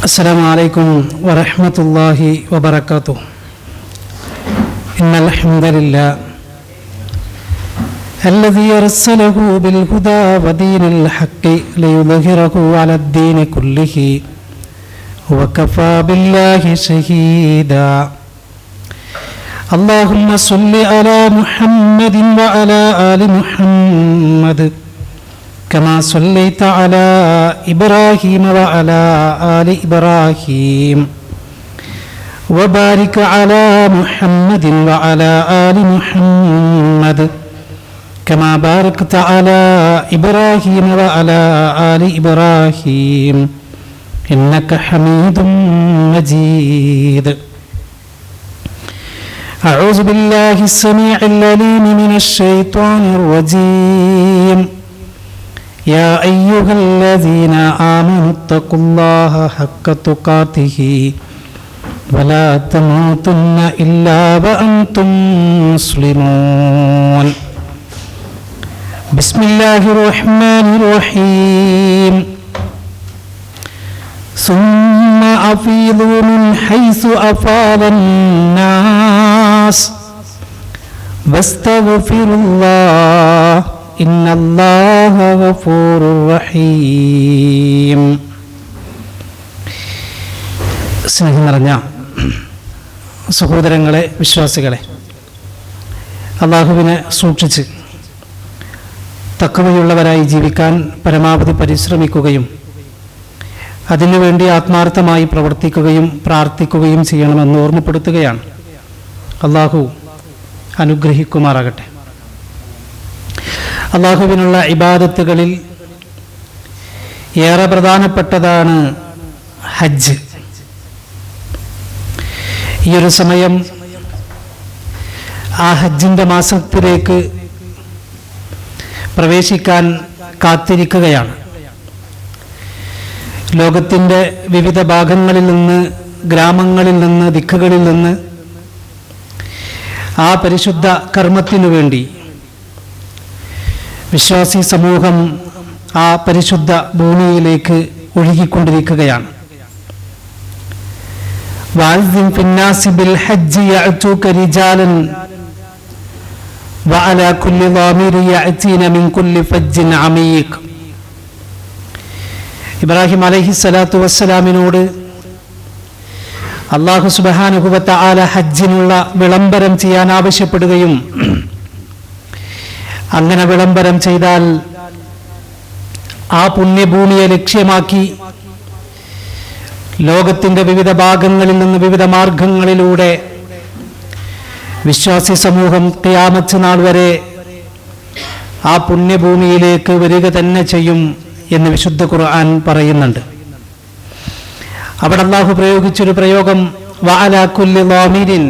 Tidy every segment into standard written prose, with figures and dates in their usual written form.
السلام عليكم ورحمة الله وبركاته. إن الحمد لله الذي أرسله بالهدى ودين الحق ليظهره على الدين كله وكفى بالله شهيدا. اللهم صل على محمد وعلى آل محمد كما صليت على إبراهيم وعلى آل إبراهيم وبارك على محمد وعلى آل محمد كما باركت على إبراهيم وعلى آل إبراهيم إنك حميد مجيد. أعوذ بالله السميع العليم من الشيطان الرجيم. يا أيها الذين آمنوا اتقوا الله حق تقاته ولا تموتن إلا وأنتم مسلمون. بسم الله الرحمن الرحيم. ثم أفيضوا من حيث أفاض الناس واستغفروا الله إن الله غفور رحيم. സ്നേഹം നിറഞ്ഞ സഹോദരങ്ങളെ, വിശ്വാസികളെ, അല്ലാഹുവിനെ സൂക്ഷിച്ച് തഖ്വയുള്ളവരായി ജീവിക്കാൻ പരമാവധി പരിശ്രമിക്കുകയും അതിനുവേണ്ടി ആത്മാർത്ഥമായി പ്രവർത്തിക്കുകയും പ്രാർത്ഥിക്കുകയും ചെയ്യണമെന്ന് ഓർമ്മപ്പെടുത്തുകയാണ്. അല്ലാഹു അനുഗ്രഹിക്കുമാറാകട്ടെ. അല്ലാഹുവിനുള്ള ഇബാദത്തുകളിൽ ഏറെ പ്രധാനപ്പെട്ടതാണ് ഹജ്ജ്. ഈ ഒരു സമയം ആ ഹജ്ജിൻ്റെ മാസത്തിലേക്ക് പ്രവേശിക്കാൻ കാത്തിരിക്കുകയാണ്. ലോകത്തിൻ്റെ വിവിധ ഭാഗങ്ങളിൽ നിന്ന്, ഗ്രാമങ്ങളിൽ നിന്ന്, ദിക്കുകളിൽ നിന്ന് ആ പരിശുദ്ധ കർമ്മത്തിനു വേണ്ടി വിശ്വാസി സമൂഹം ആ പരിശുദ്ധ ഭൂമിയിലേക്ക് ഒഴുകിക്കൊണ്ടിരിക്കുകയാണ്. വഅദ്ദിൻ ഫിന്നാസി ബിൽ ഹജ്ജി യഅതൂക റിജാലൻ വഅലാ കുല്ലി ളാമിരി യഅതീന മിൻ കുല്ലി ഫജ്ജിൻ അമീഖ്. ഇബ്രാഹിം അലൈഹിസ്സലാത്തു വസ്സലാമിനോട് അല്ലാഹു സുബ്ഹാനഹു വ തആല ഹജ്ജിനുള്ള വിളംബരം ചെയ്യാൻ ആവശ്യപ്പെടുകയും അങ്ങനെ വിളംബരം ചെയ്താൽ ആ പുണ്യഭൂമിയെ ലക്ഷ്യമാക്കി ലോകത്തിൻ്റെ വിവിധ ഭാഗങ്ങളിൽ നിന്ന്, വിവിധ മാർഗങ്ങളിലൂടെ വിശ്വാസി സമൂഹം ഖിയാമത്ത് നാൾ വരെ ആ പുണ്യഭൂമിയിലേക്ക് വരിക തന്നെ ചെയ്യും എന്ന് വിശുദ്ധ ഖുർആൻ പറയുന്നുണ്ട്. അവിടെ അല്ലാഹു പ്രയോഗിച്ചൊരു പ്രയോഗം വഅലാ കുല്ലി ളാമിരിൻ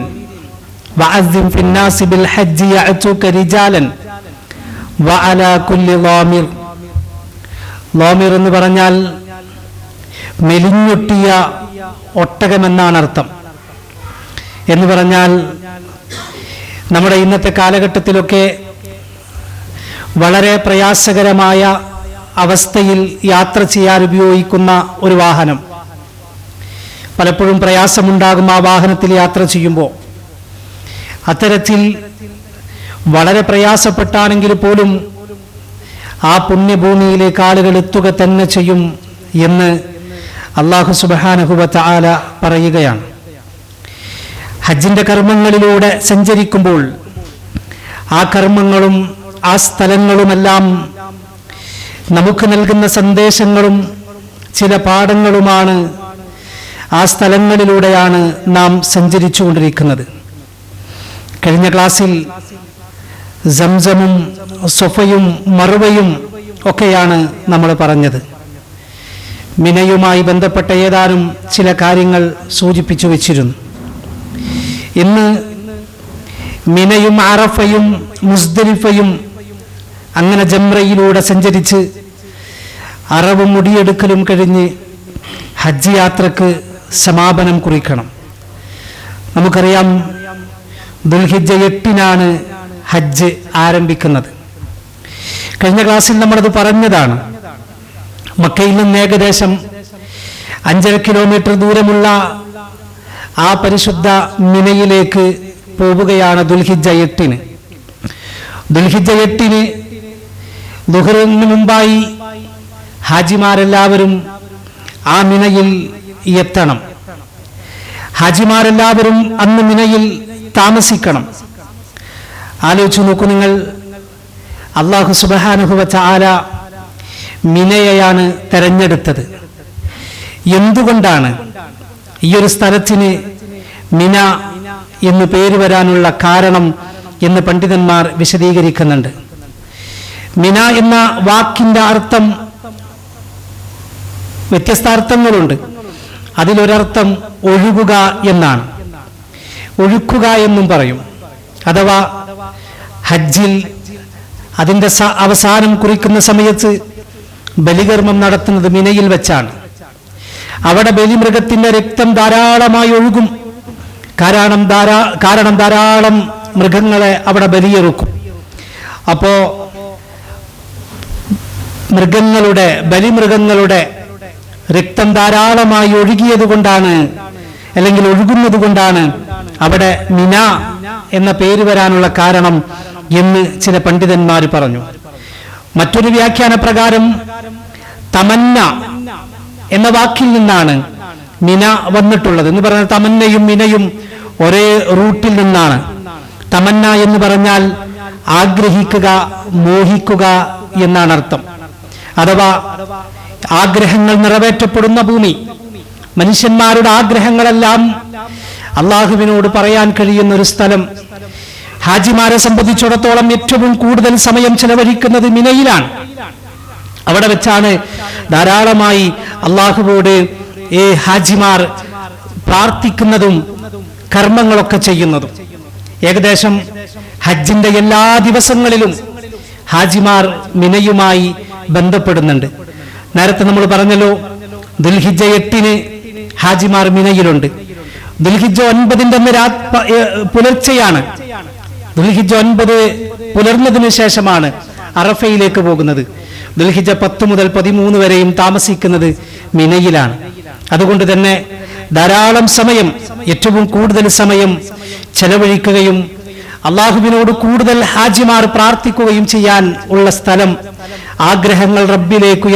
വഅദ്ദിൻ ഫിന്നാസി ബിൽ ഹജ്ജി യഅതൂക റിജാലൻ വഅലാ കുല്ലി ളാമിർ. ളാമിർ എന്ന് പറഞ്ഞാൽ മെലിഞ്ഞൊട്ടിയ ഒട്ടകമെന്നാണ് അർത്ഥം. എന്ന് പറഞ്ഞാൽ നമ്മുടെ ഇന്നത്തെ കാലഘട്ടത്തിലൊക്കെ വളരെ പ്രയാസകരമായ അവസ്ഥയിൽ യാത്ര ചെയ്യാൻ ഉപയോഗിക്കുന്ന ഒരു വാഹനം. പലപ്പോഴും പ്രയാസമുണ്ടാകും ആ വാഹനത്തിൽ യാത്ര ചെയ്യുമ്പോൾ. അത്തരത്തിൽ വളരെ പ്രയാസപ്പെട്ടാണെങ്കിൽ പോലും ആ പുണ്യഭൂമിയിലേക്ക് ആളുകൾ എത്തുക തന്നെ ചെയ്യും എന്ന് അല്ലാഹു സുബ്ഹാനഹു വ തആല പറയുകയാണ്. ഹജ്ജിൻ്റെ കർമ്മങ്ങളിലൂടെ സഞ്ചരിക്കുമ്പോൾ ആ കർമ്മങ്ങളും ആ സ്ഥലങ്ങളുമെല്ലാം നമുക്ക് നൽകുന്ന സന്ദേശങ്ങളും ചില പാഠങ്ങളുമാണ്. ആ സ്ഥലങ്ങളിലൂടെയാണ് നാം സഞ്ചരിച്ചു കൊണ്ടിരിക്കുന്നത്. കഴിഞ്ഞ ക്ലാസ്സിൽ സംസമും സഫയും മർവയും ഒക്കെയാണ് നമ്മൾ പറഞ്ഞത്. മിനയുമായി ബന്ധപ്പെട്ട ഏതാനും ചില കാര്യങ്ങൾ സൂചിപ്പിച്ചു വെച്ചിരുന്നു. ഇന്ന് മിനയും അറഫയും മുസ്ദലിഫയും അങ്ങനെ ജംറയിലൂടെ സഞ്ചരിച്ച് അറവ് മുടിയെടുക്കലും കഴിഞ്ഞ് ഹജ്ജ് യാത്രക്ക് സമാപനം കുറിക്കണം. നമുക്കറിയാം, ദുൽഹിജ്ജ 8-നാണ് ഹജ്ജ് ആരംഭിക്കുന്നത്. കഴിഞ്ഞ ക്ലാസ്സിൽ നമ്മളത് പറഞ്ഞതാണ്. മക്കയിൽ നിന്ന് ഏകദേശം 5.5 കിലോമീറ്റർ ദൂരമുള്ള ആ പരിശുദ്ധ മിനയിലേക്ക് പോവുകയാണ് ദുൽഹിജ്ജ 8-ന്. ദുൽഹിജ്ജ 8-ന് ദുഹറിന് മുമ്പായി ഹാജിമാരെല്ലാവരും ആ മിനയിൽ എത്തണം. ഹാജിമാരെല്ലാവരും അന്ന് മിനയിൽ താമസിക്കണം. ആലോചിച്ചു നോക്കൂ നിങ്ങൾ, അല്ലാഹു സുബ്ഹാനഹു വ തആല മിനയെയാണ് തെരഞ്ഞെടുത്തത്. എന്തുകൊണ്ടാണ് ഈ ഒരു സ്ഥലത്തിന് മിന എന്ന് പേര് വരാനുള്ള കാരണം എന്ന് പണ്ഡിതന്മാർ വിശദീകരിക്കുന്നുണ്ട്. മിന എന്ന വാക്കിന്റെ അർത്ഥം വ്യത്യസ്ത അർത്ഥങ്ങളുണ്ട്. അതിലൊരർത്ഥം ഒഴുകുക എന്നാണ്. ഒഴുക്കുക എന്നും പറയും. അഥവാ ഹജ്ജിൽ അതിൻ്റെ അവസാനം കുറിക്കുന്ന സമയത്ത് ബലികർമ്മം നടത്തുന്നത് മിനയിൽ വെച്ചാണ്. അവിടെ ബലിമൃഗത്തിന്റെ രക്തം ധാരാളമായി ഒഴുകും. കാരണം ധാരാളം മൃഗങ്ങളെ അവിടെ ബലിയെറുക്കും. അപ്പോ ബലിമൃഗങ്ങളുടെ രക്തം ധാരാളമായി ഒഴുകിയത് കൊണ്ടാണ്, അല്ലെങ്കിൽ ഒഴുകുന്നത് കൊണ്ടാണ് അവിടെ മിന എന്ന പേര് വരാനുള്ള കാരണം എന്ന് ചില പണ്ഡിതന്മാർ പറഞ്ഞു. മറ്റൊരു വ്യാഖ്യാന പ്രകാരം തമന്ന എന്ന വാക്കിൽ നിന്നാണ് മിന വന്നിട്ടുള്ളത് എന്ന് പറഞ്ഞാൽ തമന്നയും മിനയും ഒരേ റൂട്ടിൽ നിന്നാണ്. തമന്ന എന്ന് പറഞ്ഞാൽ ആഗ്രഹിക്കുക, മോഹിക്കുക എന്നാണ് അർത്ഥം. അഥവാ ആഗ്രഹങ്ങൾ നിറവേറ്റപ്പെടുന്ന ഭൂമി. മനുഷ്യന്മാരുടെ ആഗ്രഹങ്ങളെല്ലാം അള്ളാഹുവിനോട് പറയാൻ കഴിയുന്ന ഒരു സ്ഥലം. ഹാജിമാരെ സംബന്ധിച്ചിടത്തോളം ഏറ്റവും കൂടുതൽ സമയം ചെലവഴിക്കുന്നത് മിനയിലാണ്. അവിടെ വെച്ചാണ് ധാരാളമായി അള്ളാഹുവോട് ഹാജിമാർ പ്രാർത്ഥിക്കുന്നതും കർമ്മങ്ങളൊക്കെ ചെയ്യുന്നതും. ഏകദേശം ഹജ്ജിന്റെ എല്ലാ ദിവസങ്ങളിലും ഹാജിമാർ മിനയുമായി ബന്ധപ്പെടുന്നുണ്ട്. നേരത്തെ നമ്മൾ പറഞ്ഞല്ലോ, ദുൽഹിജ്ജ 8-ന് ഹാജിമാർ മിനയിലുണ്ട്. ദുൽഹിജ്ജ 9-ന്റെ അന്ന് പുലർച്ചെയാണ്. ദുൽഹിജ്ജ 9 പുലർന്നതിന് ശേഷമാണ് അറഫയിലേക്ക് പോകുന്നത്. ദുൽഹിജ്ജ 10 മുതൽ 13 വരെയും താമസിക്കുന്നത് മിനയിലാണ്. അതുകൊണ്ട് തന്നെ ധാരാളം സമയം, ഏറ്റവും കൂടുതൽ സമയം ചെലവഴിക്കുകയും അള്ളാഹുവിനോട് കൂടുതൽ ഹാജിമാർ പ്രാർത്ഥിക്കുകയും ചെയ്യാൻ ഉള്ള സ്ഥലം, ആഗ്രഹങ്ങൾ റബ്ബിലേക്ക്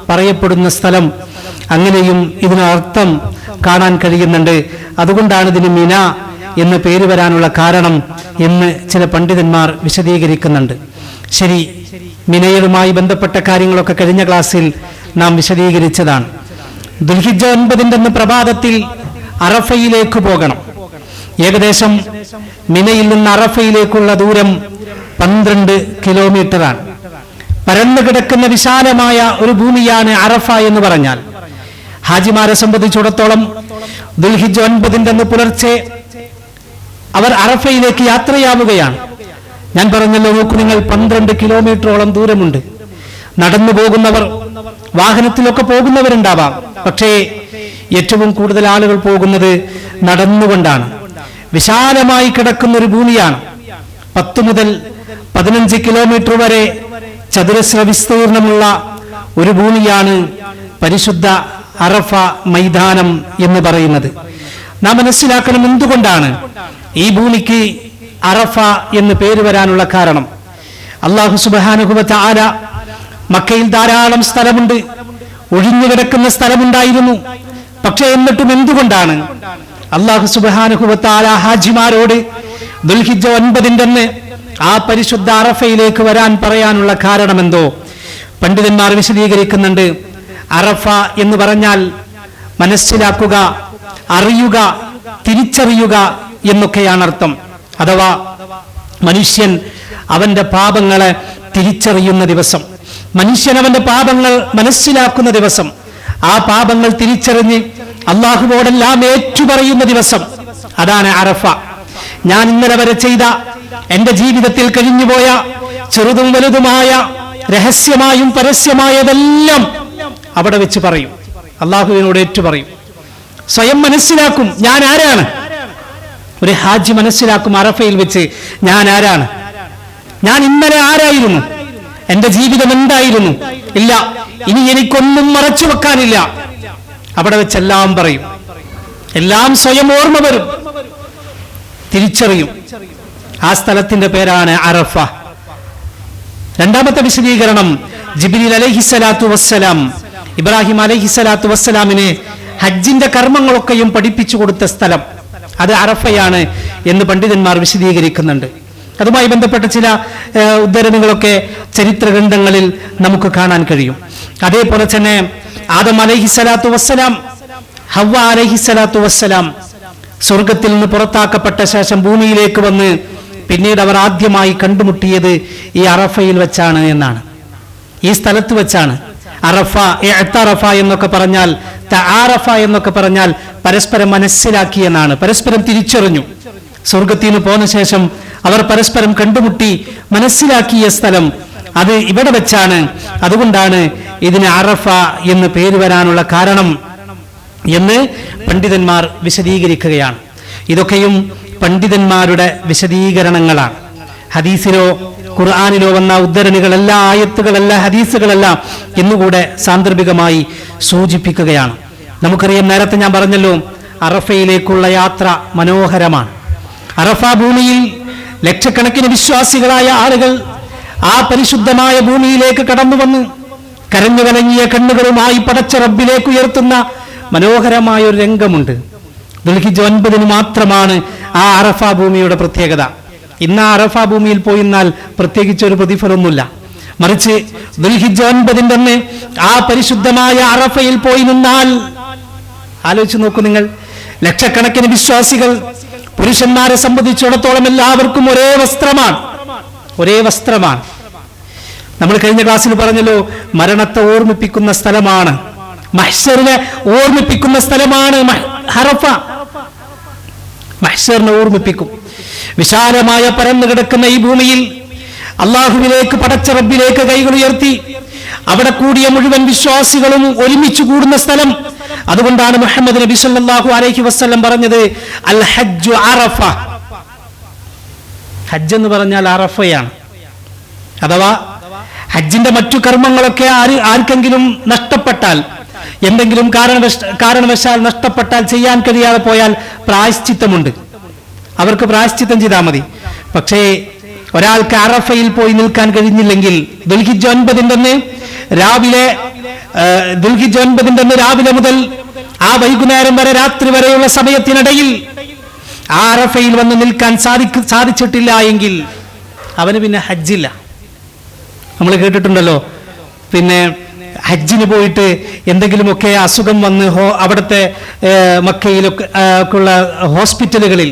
പറയപ്പെടുന്ന സ്ഥലം, അങ്ങനെയും ഇതിനർത്ഥം കാണാൻ കഴിയുന്നുണ്ട്. അതുകൊണ്ടാണ് ഇതിന് മിന എന്ന് പേര് വരാനുള്ള കാരണം എന്ന് ചില പണ്ഡിതന്മാർ വിശദീകരിക്കുന്നുണ്ട്. ശരി, മിനയുമായി ബന്ധപ്പെട്ട കാര്യങ്ങളൊക്കെ കഴിഞ്ഞ ക്ലാസ്സിൽ നാം വിശദീകരിച്ചതാണ്. ദുൽഹിജ്ജ 9-ന്റെ അന്ന് പ്രഭാതത്തിൽ അറഫയിലേക്ക് പോകണം. ഏകദേശം മിനയിൽ നിന്ന് അറഫയിലേക്കുള്ള ദൂരം 12 കിലോമീറ്ററാണ്. പരന്നു കിടക്കുന്ന വിശാലമായ ഒരു ഭൂമിയാണ് അറഫ എന്ന് പറഞ്ഞാൽ. ഹാജിമാരെ സംബന്ധിച്ചിടത്തോളം ദുൽഹിജ്ജ 9-ന്റെ അന്ന് പുലർച്ചെ അവർ അറഫയിലേക്ക് യാത്രയാവുകയാണ്. ഞാൻ പറഞ്ഞല്ലോ, നോക്കൂ നിങ്ങൾ, 12 കിലോമീറ്ററോളം ദൂരമുണ്ട്. നടന്നു പോകുന്നവർ, വാഹനത്തിലൊക്കെ പോകുന്നവരുണ്ടാവാം. പക്ഷേ ഏറ്റവും കൂടുതൽ ആളുകൾ പോകുന്നത് നടന്നുകൊണ്ടാണ്. വിശാലമായി കിടക്കുന്ന ഒരു ഭൂമിയാണ്. 10 മുതൽ 15 കിലോമീറ്റർ വരെ ചതുരശ്ര വിസ്തീർണമുള്ള ഒരു ഭൂമിയാണ് പരിശുദ്ധ അറഫ മൈതാനം എന്ന് പറയുന്നത്. നാം മനസ്സിലാക്കണം എന്തുകൊണ്ടാണ് ഈ ഭൂമിക്ക് അറഫ എന്ന് പേര് വരാനുള്ള കാരണം. അല്ലാഹു സുബ്ഹാനഹു വ തആല മക്കയിൽ ധാരാളം സ്ഥലമുണ്ട്, ഒഴിഞ്ഞുകിടക്കുന്ന സ്ഥലമുണ്ടായിരുന്നു. പക്ഷേ എന്നിട്ടും എന്തുകൊണ്ടാണ് അല്ലാഹു സുബ്ഹാനഹു വ തആല ഹാജിമാരോട് ദുൽഹിജ്ജ 9-ന്റെ അന്ന് ആ പരിശുദ്ധ അറഫയിലേക്ക് വരാൻ പറയാനുള്ള കാരണമെന്തോ പണ്ഡിതന്മാർ വിശദീകരിക്കുന്നുണ്ട്. അറഫ എന്ന് പറഞ്ഞാൽ മനസ്സിലാക്കുക, അറിയുക, തിരിച്ചറിയുക എന്നൊക്കെയാണ് അർത്ഥം. അഥവാ മനുഷ്യൻ അവന്റെ പാപങ്ങളെ തിരിച്ചറിയുന്ന ദിവസം, മനുഷ്യൻ അവന്റെ പാപങ്ങൾ മനസ്സിലാക്കുന്ന ദിവസം, ആ പാപങ്ങൾ തിരിച്ചറിഞ്ഞ് അള്ളാഹുവോടെല്ലാം ഏറ്റുപറയുന്ന ദിവസം, അതാണ് അറഫ. ഞാൻ ഇന്നലെ വരെ ചെയ്ത, എന്റെ ജീവിതത്തിൽ കഴിഞ്ഞുപോയ ചെറുതും വലുതുമായ, രഹസ്യമായും പരസ്യമായതെല്ലാം അവിടെ വെച്ച് പറയും, അള്ളാഹുവിനോട് ഏറ്റുപറയും, സ്വയം മനസ്സിലാക്കും ഞാൻ ആരാണ്. ഒരു ഹാജി മനസ്സിലാക്കും അറഫയിൽ വെച്ച് ഞാൻ ആരാണ്, ഞാൻ ഇന്നലെ ആരായിരുന്നു, എന്റെ ജീവിതം എന്തായിരുന്നു. ഇല്ല, ഇനി എനിക്കൊന്നും മറച്ചു വെക്കാനില്ല. അവിടെ വെച്ചെല്ലാം പറയും, എല്ലാം സ്വയം ഓർമ്മ വരും, തിരിച്ചറിയും. ആ സ്ഥലത്തിന്റെ പേരാണ് അറഫ. രണ്ടാമത്തെ വിശദീകരണം, ജിബ്രീൽ അലൈഹിസ്സലാത്തു വസ്സലാം ഇബ്രാഹിം അലൈഹിസ്സലാത്തു വസ്സലാമിന് ഹജ്ജിന്റെ കർമ്മങ്ങളൊക്കെയും പഠിപ്പിച്ചു കൊടുത്ത സ്ഥലം അത് അറഫയാണ് എന്ന് പണ്ഡിതന്മാർ വിശദീകരിക്കുന്നുണ്ട്. അതുമായി ബന്ധപ്പെട്ട ചില ഉദ്ധരണികളൊക്കെ ചരിത്ര ഗ്രന്ഥങ്ങളിൽ നമുക്ക് കാണാൻ കഴിയും. അതേപോലെ തന്നെ ആദം അലൈഹിസ്സലാത്തു വസ്സലാം, ഹവ്വ അലൈഹിസ്സലാത്തു വസ്സലാം സ്വർഗത്തിൽ നിന്ന് പുറത്താക്കപ്പെട്ട ശേഷം ഭൂമിയിലേക്ക് വന്ന് പിന്നീട് അവർ ആദ്യമായി കണ്ടുമുട്ടിയത് ഈ അറഫയിൽ വെച്ചാണ് എന്നാണ്, ഈ സ്ഥലത്ത് വെച്ചാണ്. അറഫ, ഇഅ്തറഫ എന്നൊക്കെ പറഞ്ഞാൽ, തആറഫ എന്നൊക്കെ പറഞ്ഞാൽ പരസ്പരം മനസ്സിലാക്കി എന്നാണ്, പരസ്പരം തിരിച്ചറിഞ്ഞു. സ്വർഗത്തിൽ നിന്ന് പോന്ന ശേഷം അവർ പരസ്പരം കണ്ടുമുട്ടി മനസ്സിലാക്കിയ സ്ഥലം അത് ഇവിടെ വെച്ചാണ്. അതുകൊണ്ടാണ് ഇതിന് അറഫ എന്ന് പേര് വരാനുള്ള കാരണം എന്ന് പണ്ഡിതന്മാർ വിശദീകരിക്കുകയാണ്. ഇതൊക്കെയും പണ്ഡിതന്മാരുടെ വിശദീകരണങ്ങളാണ്. ഹദീസിലോ ഖുർആനിലോ വന്ന ഉദ്ധരണികളല്ല, ആയത്തുകളല്ല, ഹദീസുകളല്ല എന്നുകൂടെ സാന്ദർഭികമായി സൂചിപ്പിക്കുകയാണ്. നമുക്കറിയാം, നേരത്തെ ഞാൻ പറഞ്ഞല്ലോ, അറഫയിലേക്കുള്ള യാത്ര മനോഹരമാണ്. അറഫ ഭൂമിയിൽ ലക്ഷക്കണക്കിന് വിശ്വാസികളായ ആളുകൾ ആ പരിശുദ്ധമായ ഭൂമിയിലേക്ക് കടന്നു വന്ന് കരഞ്ഞു കലങ്ങിയ കണ്ണുകളുമായി പടച്ച റബ്ബിലേക്ക് ഉയർത്തുന്ന മനോഹരമായ ഒരു രംഗമുണ്ട്. ദുൽഹിജ്ജ് 9 മാത്രമാണ് ആ അറഫ ഭൂമിയുടെ പ്രത്യേകത. ഇന്ന് ആ അറഫ ഭൂമിയിൽ പോയിന്നാൽ പ്രത്യേകിച്ച് ഒരു പ്രതിഫലമൊന്നുമില്ല. മറിച്ച് ദുൽഹിജ്ജ് 9 അന്ന് ആ പരിശുദ്ധമായ അറഫയിൽ പോയി നിന്നാൽ, ആലോചിച്ച് നോക്കൂ നിങ്ങൾ, ലക്ഷക്കണക്കിന് വിശ്വാസികൾ, പുരുഷന്മാരെ സംബന്ധിച്ചിടത്തോളം എല്ലാവർക്കും ഒരേ വസ്ത്രമാണ്. നമ്മൾ കഴിഞ്ഞ ക്ലാസ്സിൽ പറഞ്ഞല്ലോ, മരണത്തെ ഓർമ്മിപ്പിക്കുന്ന സ്ഥലമാണ്, മഹ്ശറിനെ ഓർമ്മിപ്പിക്കുന്ന സ്ഥലമാണ് അറഫ. മഹ്ശറിനെ ഓർമ്മിപ്പിക്കും. വിശാലമായ പരന്നു കിടക്കുന്ന ഈ ഭൂമിയിൽ അള്ളാഹുവിലേക്ക്, പടച്ച റബ്ബിലേക്ക് കൈകൾ ഉയർത്തി അവിടെ കൂടിയ മുഴുവൻ വിശ്വാസികളും ഒരുമിച്ച് കൂടുന്ന സ്ഥലം. അതുകൊണ്ടാണ് മുഹമ്മദ് നബി സല്ലല്ലാഹു അലൈഹി വസല്ലം പറഞ്ഞത്, അൽ ഹജ്ജു അറഫ. ഹജ്ജ് എന്ന് പറഞ്ഞാൽ അറഫയാണ്. അഥവാ ഹജ്ജിന്റെ മറ്റു കർമ്മങ്ങളൊക്കെ ആർക്കെങ്കിലും നഷ്ടപ്പെട്ടാൽ, എന്തെങ്കിലും കാരണവശാൽ നഷ്ടപ്പെട്ടാൽ, ചെയ്യാൻ കഴിയാതെ പോയാൽ പ്രായശ്ചിത്തമുണ്ട്. അവർക്ക് പ്രായശ്ചിത്തം ചെയ്താൽ മതി. പക്ഷേ ഒരാൾക്ക് അറഫയിൽ പോയി നിൽക്കാൻ കഴിഞ്ഞില്ലെങ്കിൽ, ദുൽഹിജ്ജ് 9 രാവിലെ മുതൽ ആ വൈകുന്നേരം വരെ, രാത്രി വരെയുള്ള സമയത്തിനിടയിൽ ആ അറഫയിൽ വന്ന് നിൽക്കാൻ സാധിച്ചിട്ടില്ല എങ്കിൽ അവന് പിന്നെ ഹജ്ജില്ല. നമ്മൾ കേട്ടിട്ടുണ്ടല്ലോ, പിന്നെ ഹജ്ജിന് പോയിട്ട് എന്തെങ്കിലുമൊക്കെ അസുഖം വന്ന് അവിടുത്തെ മക്കയിലൊക്കെ ഉള്ള ഹോസ്പിറ്റലുകളിൽ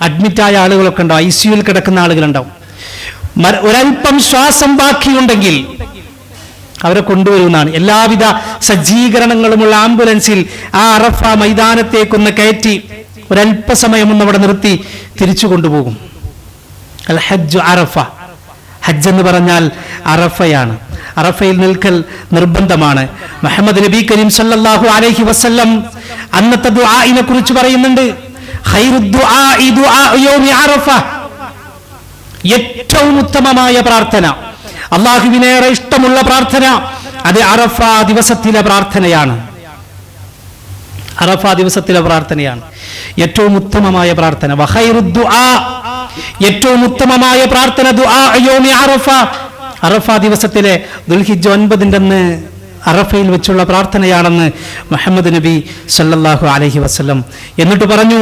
അഡ്മിറ്റായ ആളുകളൊക്കെ ഉണ്ടാവും, ICUയിൽ കിടക്കുന്ന ആളുകളുണ്ടാവും. ഒരൽപ്പം ശ്വാസം ബാക്കിയുണ്ടെങ്കിൽ അവരെ കൊണ്ടുവരുന്നതാണ്. എല്ലാവിധ സജ്ജീകരണങ്ങളുമുള്ള ആംബുലൻസിൽ ആ അറഫ മൈതാനത്തേക്കൊന്ന് കയറ്റി ഒരല്പസമയം ഒന്ന് അവിടെ നിർത്തി തിരിച്ചു കൊണ്ടുപോകും. അൽ ഹജ്ജ് അറഫ. ഹജ്ജ് എന്ന് പറഞ്ഞാൽ അറഫയാണ്. അറഫയിൽ നിൽക്കൽ നിർബന്ധമാണ്. മുഹമ്മദ് നബി കരീം സല്ലല്ലാഹു അലൈഹി വസല്ലം അന്നത്തെ ദുആഇനെ കുറിച്ച് പറയുന്നുണ്ട്, ഏറ്റവും ഉത്തമമായ പ്രാർത്ഥന, അള്ളാഹുവിനേറെ ഇഷ്ടമുള്ള പ്രാർത്ഥന, അത് അറഫ ദിവസത്തിലെ പ്രാർത്ഥനയാണ്. അറഫ ദിവസത്തിലെ പ്രാർത്ഥനയാണ് ഏറ്റവും ഉത്തമമായ പ്രാർത്ഥന. ഏറ്റവും ഉത്തമമായ പ്രാർത്ഥന ദുആ യൗമി അറഫ. അറഫ ദിവസത്തിലെ ദുൽഹിജ്ജ് 9 അറഫയിൽ വെച്ചുള്ള പ്രാർത്ഥനയാണെന്ന് മുഹമ്മദ് നബി സല്ലല്ലാഹു അലൈഹി വസല്ലം എന്നിട്ട് പറഞ്ഞു,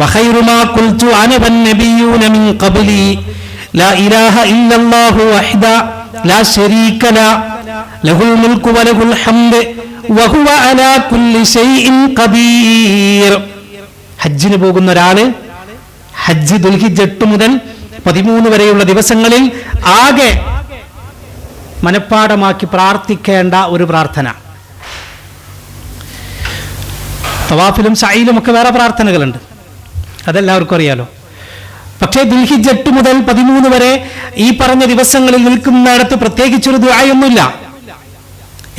വഖൈറു മാ ഖുൽതു അന വന്നബിയൂന മിൻ ഖബ്ലി ലാ ഇലാഹ ഇല്ലല്ലാഹു വഹ്ദ ലാ ശരീക ല ലഹുൽ മുൽക്കു വലഹുൽ ഹംദ് വഹുവ അലാ കുല്ലി ശൈഇൻ ഖദീർ. ഹജ്ജിന് പോകുന്ന ഒരാള് ഹജ്ജ് ദുൽഹിജ്ജ് 8 മുതൽ 13 വരെയുള്ള ദിവസങ്ങളിൽ ആകെ മനഃപ്പാഠമാക്കി പ്രാർത്ഥിക്കേണ്ട ഒരു പ്രാർത്ഥന. തവാഫിലും സഈലും ഒക്കെ വേറെ പ്രാർത്ഥനകളുണ്ട്, അതെല്ലാവർക്കും അറിയാലോ. പക്ഷേ ദുൽഹിജ്ജ് 8 മുതൽ 13 വരെ ഈ പറഞ്ഞ ദിവസങ്ങളിൽ നിൽക്കുന്നിടത്ത് പ്രത്യേകിച്ചൊരു ദുആയൊന്നുമില്ല.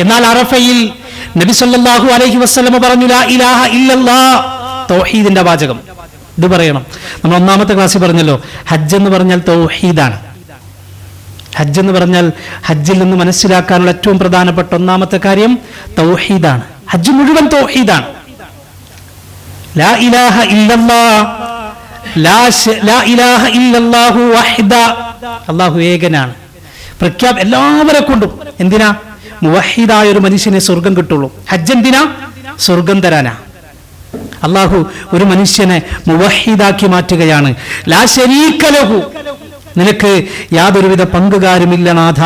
എന്നാൽ അറഫയിൽ നബി സല്ലല്ലാഹു അലൈഹി വസല്ലം പറഞ്ഞു, ലാ ഇലാഹ ഇല്ലല്ലാഹ്, തൗഹീദിന്റെ വാചകം. ഇത് പറയണം. നമ്മൾ ഒന്നാമത്തെ ക്ലാസ്സിൽ പറഞ്ഞല്ലോ, ഹജ്ജ് എന്ന് പറഞ്ഞാൽ തൗഹീദാണ്. ഹജ്ജ് എന്ന് പറഞ്ഞാൽ ഹജ്ജിൽ നിന്ന് മനസ്സിലാക്കാനുള്ള ഏറ്റവും പ്രധാനപ്പെട്ട ഒന്നാമത്തെ കാര്യം തൗഹീദാണ്. ഹജ്ജ് മുഴുവൻ തൗഹീദാണ്. ലാ ഇലാഹ ഇല്ലല്ലാഹ്, ലാ ഇലാഹ ഇല്ലല്ലാഹു വഹ്ദ, അല്ലാഹു ഏകനാണ്. എല്ലാവരെ കൊണ്ടും എന്തിനാ? മുവഹിദായ ഒരു മനുഷ്യനെ സ്വർഗം കിട്ടുള്ളൂ. ഹജ്ജ് എന്തിനാ? സ്വർഗം തരാനാ. അല്ലാഹു ഒരു മനുഷ്യനെ മുവഹിദാക്കി മാറ്റുകയാണ്. ലാ ശരീക ലഹു, നിനക്ക് യാതൊരുവിധ പങ്കുകാരുമില്ല നാഥ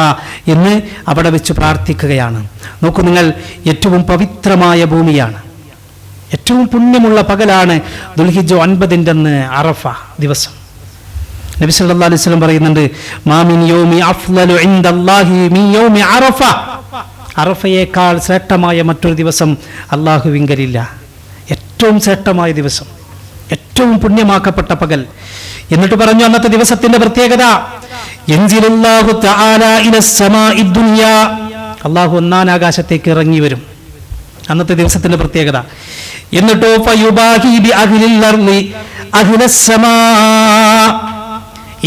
എന്ന് അവിടെ വെച്ച് പ്രാർത്ഥിക്കുകയാണ്. നോക്കൂ നിങ്ങൾ, ഏറ്റവും പവിത്രമായ ഭൂമിയാണ്, ഏറ്റവും പുണ്യമുള്ള പകലാണ് ദുൽഹിജ്ജ 9 അന്ന് അറഫ ദിവസം. നബി സല്ലല്ലാഹു അലൈഹി വസല്ലം പറയുന്നുണ്ട്, മാ മിൻ യൗമി അഫ്ളലു ഇൻദല്ലാഹി മിൻ യൗമി അറഫ, അറഫയേക്കാൾ ശ്രേഷ്ഠമായ മറ്റൊരു ദിവസം അല്ലാഹുവിങ്കലില്ല. ഏറ്റവും ശ്രേഷ്ഠമായ ദിവസം, ഏറ്റവും പുണ്യമാക്കപ്പെട്ട പകൽ. എന്നിട്ട് പറഞ്ഞു അന്നത്തെ ദിവസത്തിന്റെ പ്രത്യേകത, യൻസിലുല്ലാഹു തആല ഇലസ് സമാഇ ദുനിയാ, അല്ലാഹു ഒന്നാം ആകാശത്തേക്ക് ഇറങ്ങി വരും. അന്നത്തെ ദിവസത്തിന്റെ പ്രത്യേകത. എന്നിട്ടോ ഫയുബാഹി ബി അഹ്ലിൽ അർളി അഹ്ലസ് സമാ,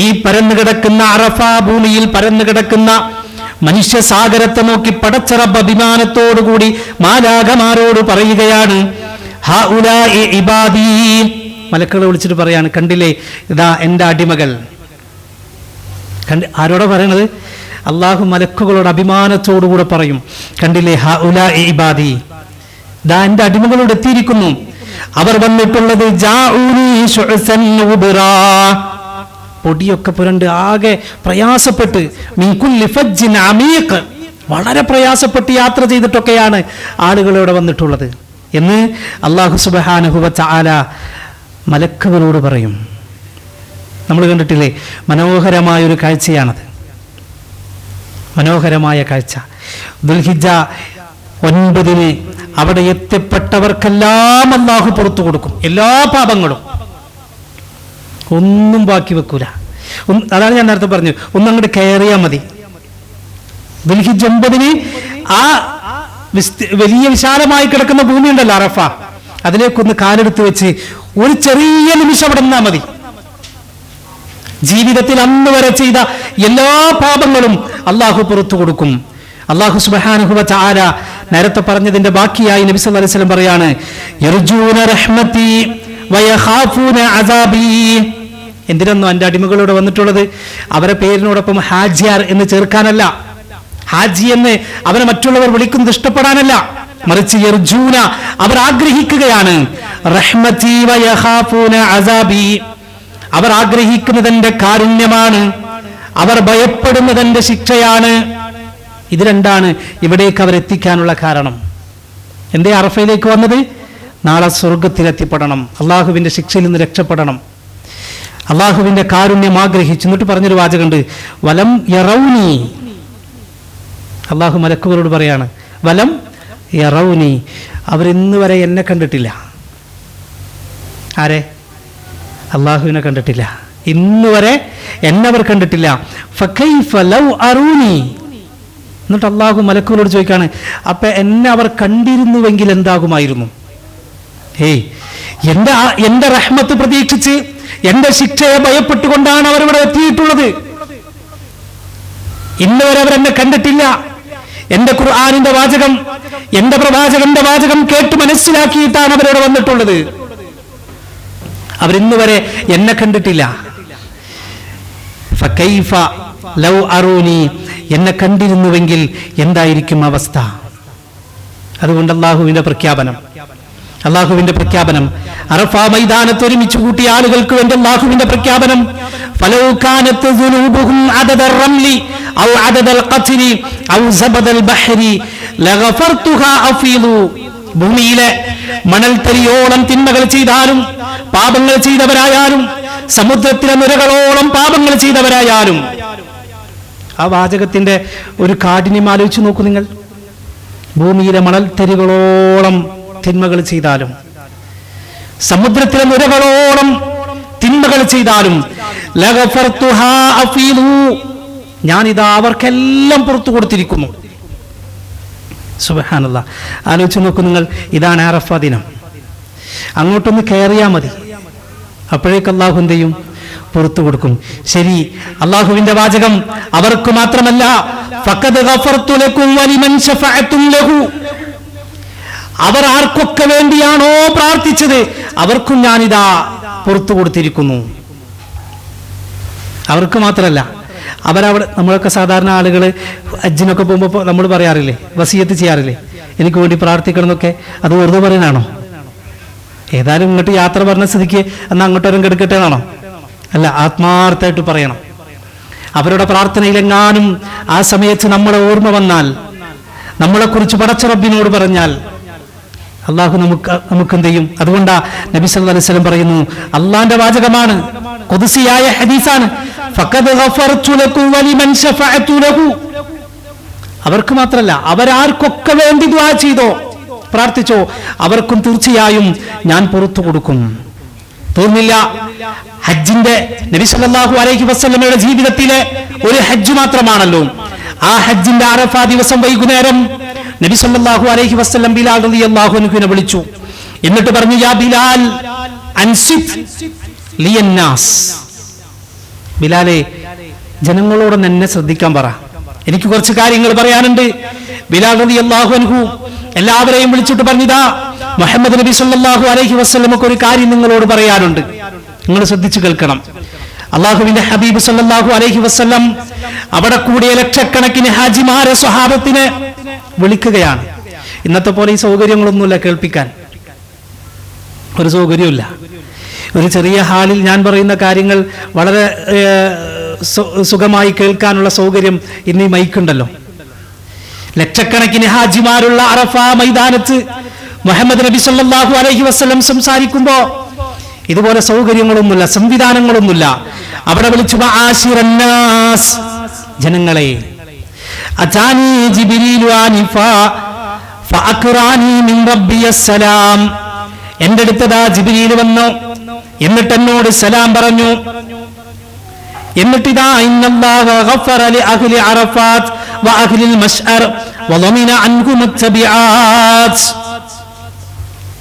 ഈ പരന്നു കിടക്കുന്ന അറഫ ഭൂമിയിൽ പരന്നു കിടക്കുന്ന മനുഷ്യ സാഗരത്തെ നോക്കി പടച്ച റബ്ബ് അഭിമാനത്തോടുകൂടി മാലാഖമാരോട് പറയുകയാണ്, ഹഉലാഇ ഇബാദി, മലക്കുകളെ വിളിച്ചിട്ട് പറയാണ്, കണ്ടില്ലേ ഇതാ എൻ്റെ അടിമകൾ. ആരോടാ പറയണത്? അള്ളാഹു മലക്കുകളോട് അഭിമാനത്തോടുകൂടെ പറയും, കണ്ടില്ലേ ഹഉലാഇ ഇബാദി, ഇതാ എൻ്റെ അടിമകളോട് എത്തിയിരിക്കുന്നു. അവർ വന്നിട്ടുള്ളത് ജാഊനി ശുഅസൻ ഉബ്റാ, പൊടിയൊക്കെ പുരണ്ട് ആകെ പ്രയാസപ്പെട്ട്, മിൻ കുല്ലി ഫജ്ജിൻ അമീഖ്, വളരെ പ്രയാസപ്പെട്ട് യാത്ര ചെയ്തിട്ടൊക്കെയാണ് ആളുകൾ ഇവിടെ വന്നിട്ടുള്ളത് എന്ന് അല്ലാഹു സുബ്ഹാനഹു വ തആല മലക്കുകളോട് പറയും. നമ്മൾ കണ്ടിട്ടില്ലേ, മനോഹരമായ ഒരു കാഴ്ചയാണത്, മനോഹരമായ കാഴ്ച. ദുൽഹിജ്ജ 9 അവിടെ എത്തിപ്പെട്ടവർക്കെല്ലാം അല്ലാഹു പുറത്തു കൊടുക്കും, എല്ലാ പാപങ്ങളും, ഒന്നും ബാക്കി വെക്കൂല. അതാണ് ഞാൻ നേരത്തെ പറഞ്ഞു, ഒന്നങ്ങോട്ട് കയറിയാൽ മതി. ദുൽഹിജ്ജ 9 ആ വലിയ വിശാലമായി കിടക്കുന്ന ഭൂമി ഉണ്ടല്ലോ അറഫ, അതിലേക്കൊന്ന് കാലെടുത്ത് വെച്ച് ഒരു ചെറിയ നിമിഷം അവിടെ നിന്നാ മതി. ജീവിതത്തിൽ അന്ന് വരെ ചെയ്ത എല്ലാ പാപങ്ങളും അള്ളാഹു പുറത്തു കൊടുക്കും. അള്ളാഹു സുബ്ഹാനഹു വ തആല നേരത്തെ പറഞ്ഞതിന്റെ ബാക്കിയായി നബി സല്ലല്ലാഹു അലൈഹി വസല്ലം പറയാണ്, യർജൂന റഹ്മതി വയഖാഫൂന അസാബി. എന്തിനൊന്നും എൻ്റെ അടിമകളോട് വന്നിട്ടുള്ളത് അവരെ പേരിനോടൊപ്പം ഹാജിയാർ എന്ന് ചേർക്കാനല്ല, ഹാജി എന്ന് അവരെ മറ്റുള്ളവർ വിളിക്കുന്നത് ഇഷ്ടപ്പെടാനല്ല, മറിച്ച് യർജൂന, അവർ ആഗ്രഹിക്കുകയാണ്, റഹ്മതി വയഖാഫൂന അസാബി, അവർ ആഗ്രഹിക്കുന്നതിന്റെ കാരുണ്യമാണ്, അവർ ഭയപ്പെടുന്നതിന്റെ ശിക്ഷയാണ്. ഇത് രണ്ടാണ് ഇവിടേക്ക് അവർ എത്തിക്കാനുള്ള കാരണം. എന്തേ അറഫയിലേക്ക് വന്നത്? നാളെ സ്വർഗത്തിലെത്തിപ്പെടണം, അള്ളാഹുവിന്റെ ശിക്ഷയിൽ നിന്ന് രക്ഷപ്പെടണം, അള്ളാഹുവിന്റെ കാരുണ്യം ആഗ്രഹിച്ചു. എന്നിട്ട് പറഞ്ഞൊരു വാചകമുണ്ട്, വലം യറൗനി, അള്ളാഹു മലക്കുകളോട് പറയാണ്, വലം യറൗനി, അവരിന്ന് വരെ എന്നെ കണ്ടിട്ടില്ല. ആരെ? അള്ളാഹുവിനെ കണ്ടിട്ടില്ല, ഇന്ന് വരെ എന്നെ അവർ കണ്ടിട്ടില്ല. ഫകൈഫ ലൗ അറൂനി, എന്നിട്ട് അള്ളാഹു മലക്കുകളോട് ചോദിക്കാണ്, അപ്പൊ എന്നെ അവർ കണ്ടിരുന്നുവെങ്കിൽ എന്താകുമായിരുന്നു? ഹേയ്, എന്റെ റഹ്മത്ത് പ്രതീക്ഷിച്ച് എന്റെ ശിക്ഷയെ ഭയപ്പെട്ടുകൊണ്ടാണ് അവരിവിടെ എത്തിയിട്ടുള്ളത്. ഇന്ന് വരെ അവരെന്നെ കണ്ടിട്ടില്ല. എന്റെ ഖുർആനിന്റെ വാചകം, എന്റെ പ്രവാചകന്റെ വാചകം കേട്ട് മനസ്സിലാക്കിയിട്ടാണ് അവരോട് വന്നിട്ടുള്ളത്. അവരിന്ന് വരെ എന്നെ കണ്ടിട്ടില്ല. ഫകൈഫ ലൗ അറൂനി, എന്നെ കണ്ടിരുന്നുവെങ്കിൽ എന്തായിരിക്കും അവസ്ഥ? അതുകൊണ്ട് അള്ളാഹുവിന്റെ പ്രഖ്യാപനം അറഫ മൈതാനത്ത് ഒരുമിച്ച് കൂട്ടിയ ആളുകൾക്ക് വേണ്ടി അള്ളാഹുവിന്റെ പ്രഖ്യാപനം, ഫലൗ കാനത് ദുനൂബുഹും അദദ റംലി ഔ അദദൽ ഖത്രി ഔ സബദൽ ബഹരി ലഗഫർതുഹാ അഫീദു, ഭൂമിയിലെ മണൽത്തരിയോളം തിന്മകൾ ചെയ്താലും, പാപങ്ങൾ ചെയ്തവരായാലും, സമുദ്രത്തിലെ നുരകളോളം പാപങ്ങൾ ചെയ്തവരായാലും. ആ വാചകത്തിന്റെ ഒരു കാഠിന്യം ആലോചിച്ച് നോക്കൂ നിങ്ങൾ. ഭൂമിയിലെ മണൽത്തരികളോളം തിന്മകൾ ചെയ്താലും, സമുദ്രത്തിലെ നുരകളോളം തിന്മകൾ ചെയ്താലും, ലഗഫർതുഹാ അഫീദു, ഞാനിതാ അവർക്കെല്ലാം പുറത്തു കൊടുത്തിരിക്കുന്നു. സുബ്ഹാനല്ലാഹ്, ആലോചിച്ച് നോക്കൂ നിങ്ങൾ. ഇതാണ് അറഫ ദിനം. അങ്ങോട്ടൊന്ന് കയറിയാൽ മതി, അപ്പോഴേക്ക് അള്ളാഹു എന്ത് ചെയ്യും? പുറത്തു കൊടുക്കും. ശരി, അള്ളാഹുവിന്റെ വാചകം അവർക്ക് മാത്രമല്ല, ഫഖദ് ഗഫർതു ലക്കും വലിമൻ ശഫഅതും ലഹു, അവർ ആർക്കൊക്കെ വേണ്ടിയാണോ പ്രാർത്ഥിച്ചത് അവർക്കും ഞാനിതാ പുറത്തു കൊടുത്തിരിക്കുന്നു. അവർക്ക് മാത്രമല്ല, അവരവിടെ നമ്മളൊക്കെ സാധാരണ ആളുകൾ ഹജ്ജിനൊക്കെ പോകുമ്പോൾ നമ്മൾ പറയാറില്ലേ, വസിയത്ത് ചെയ്യാറില്ലേ, എനിക്ക് വേണ്ടി പ്രാർത്ഥിക്കണം എന്നൊക്കെ. അത് വെറുതെ പറയാനാണോ? ഏതായാലും ഇങ്ങോട്ട് യാത്ര പറഞ്ഞ സ്ഥിതിക്ക് എന്നാൽ അങ്ങോട്ടൊരും കെടുക്കട്ടെ എന്നാണോ? അല്ല, ആത്മാർത്ഥമായിട്ട് പറയണം. അവരുടെ പ്രാർത്ഥനയിലെങ്ങാനും ആ സമയത്ത് നമ്മളെ ഓർമ്മ വന്നാൽ, നമ്മളെക്കുറിച്ച് പടച്ച റബ്ബിനോട് പറഞ്ഞാൽ അള്ളാഹു നമുക്ക് എന്ത് ചെയ്യും? അതുകൊണ്ടാ നബി സല്ലല്ലാഹു അലൈഹി വസല്ലം പറയുന്നു, അള്ളാന്റെ വാചകമാണ്, ഖുദ്സിയായ ഹദീസാണ്, ഫഖദ് ഗഫർതു ലക്കും വലിമൻ ശഫഅതു ലഹു. അവർക്ക് മാത്രമല്ല, അവരാർക്കൊക്കെ വേണ്ടി ദുആ ചെയ്തോ, പ്രാർത്ഥിച്ചോ, അവർക്കും തീർച്ചയായും ഞാൻ പുറത്തു കൊടുക്കും. തോന്നില്ല, ഹജ്ജിന്റെ നബി സല്ലല്ലാഹു അലൈഹി വസല്ലമയുടെ ജീവിതത്തിലെ ഒരു ഹജ്ജ് മാത്രമാണല്ലോ. ആ ഹജ്ജിന്റെ അറഫ ദിവസം വൈകുന്നേരം നബി സല്ലല്ലാഹു അലൈഹി വസല്ലം ബിലാൽ റളിയല്ലാഹു അൻഹുവിനെ വിളിച്ചു. എന്നിട്ട് പറഞ്ഞു, യാ ബിലാൽ അൻസിത് ലിയന്നാസ്. ബിലാലെ, ജനങ്ങളോട് എന്നെ ശ്രദ്ധിക്കാൻ പറ, എനിക്ക് കുറച്ച് കാര്യങ്ങൾ പറയാനുണ്ട്. ബിലാൽ റളിയല്ലാഹു അൻഹു എല്ലാവരെയും വിളിച്ചിട്ട് പറഞ്ഞിതാ, മുഹമ്മദ് നബി സല്ലല്ലാഹു അലൈഹി വസല്ലമക്ക് ഒരു കാര്യം നിങ്ങളോട് പറയാനുണ്ട്, നിങ്ങൾ ശ്രദ്ധിച്ചു കേൾക്കണം. അള്ളാഹുവിന്റെ ഹബീബ് സല്ലല്ലാഹു അലൈഹി വസല്ലം അവിടെ കൂടിയ ലക്ഷക്കണക്കിന് ഹാജിമാരെ സ്വഹാബത്തിനെ വിളിക്കുകയാണ്. ഇന്നത്തെ പോലെ ഈ സൗകര്യങ്ങളൊന്നുമില്ല കേൾപ്പിക്കാൻ, ഒരു സൗകര്യമില്ല. ഒരു ചെറിയ ഹാളിൽ ഞാൻ പറയുന്ന കാര്യങ്ങൾ വളരെ സുഖമായി കേൾക്കാനുള്ള സൗകര്യം ഇന്ന് ഈ മൈക്കുണ്ടല്ലോ. ലക്ഷക്കണക്കിന് ഹാജിമാരുള്ള അറഫ മൈതാനത്ത് മുഹമ്മദ് നബി സല്ലല്ലാഹു അലൈഹി വസല്ലം സംസാരിക്കുമ്പോ ഇതുപോലെ സൗകര്യങ്ങളൊന്നുമില്ല, സംവിധാനങ്ങളൊന്നുമില്ല. അവിടെ വിളിച്ചു, ആശിറന്നാസ്, ജനങ്ങളെ, അതാനി ജിബ്രീലു ആനിഫാ ഫഅഖറാനി മിൻ റബ്ബിയസ്സലാം. എൻ്റെ അടുത്തതാ ജിബ്രീൽ വന്നു, എന്നിട്ട് എന്നോട് സലാം പറഞ്ഞു. എന്നിട്ടിതാ, ഇന്നല്ലാഹ ഗഫറ ലി അഹ്ലി അറഫാത്ത് വ അഹ്ലിൽ മശ്അർ വ ളമിന അൻഹും അത്തബിആത്ത്.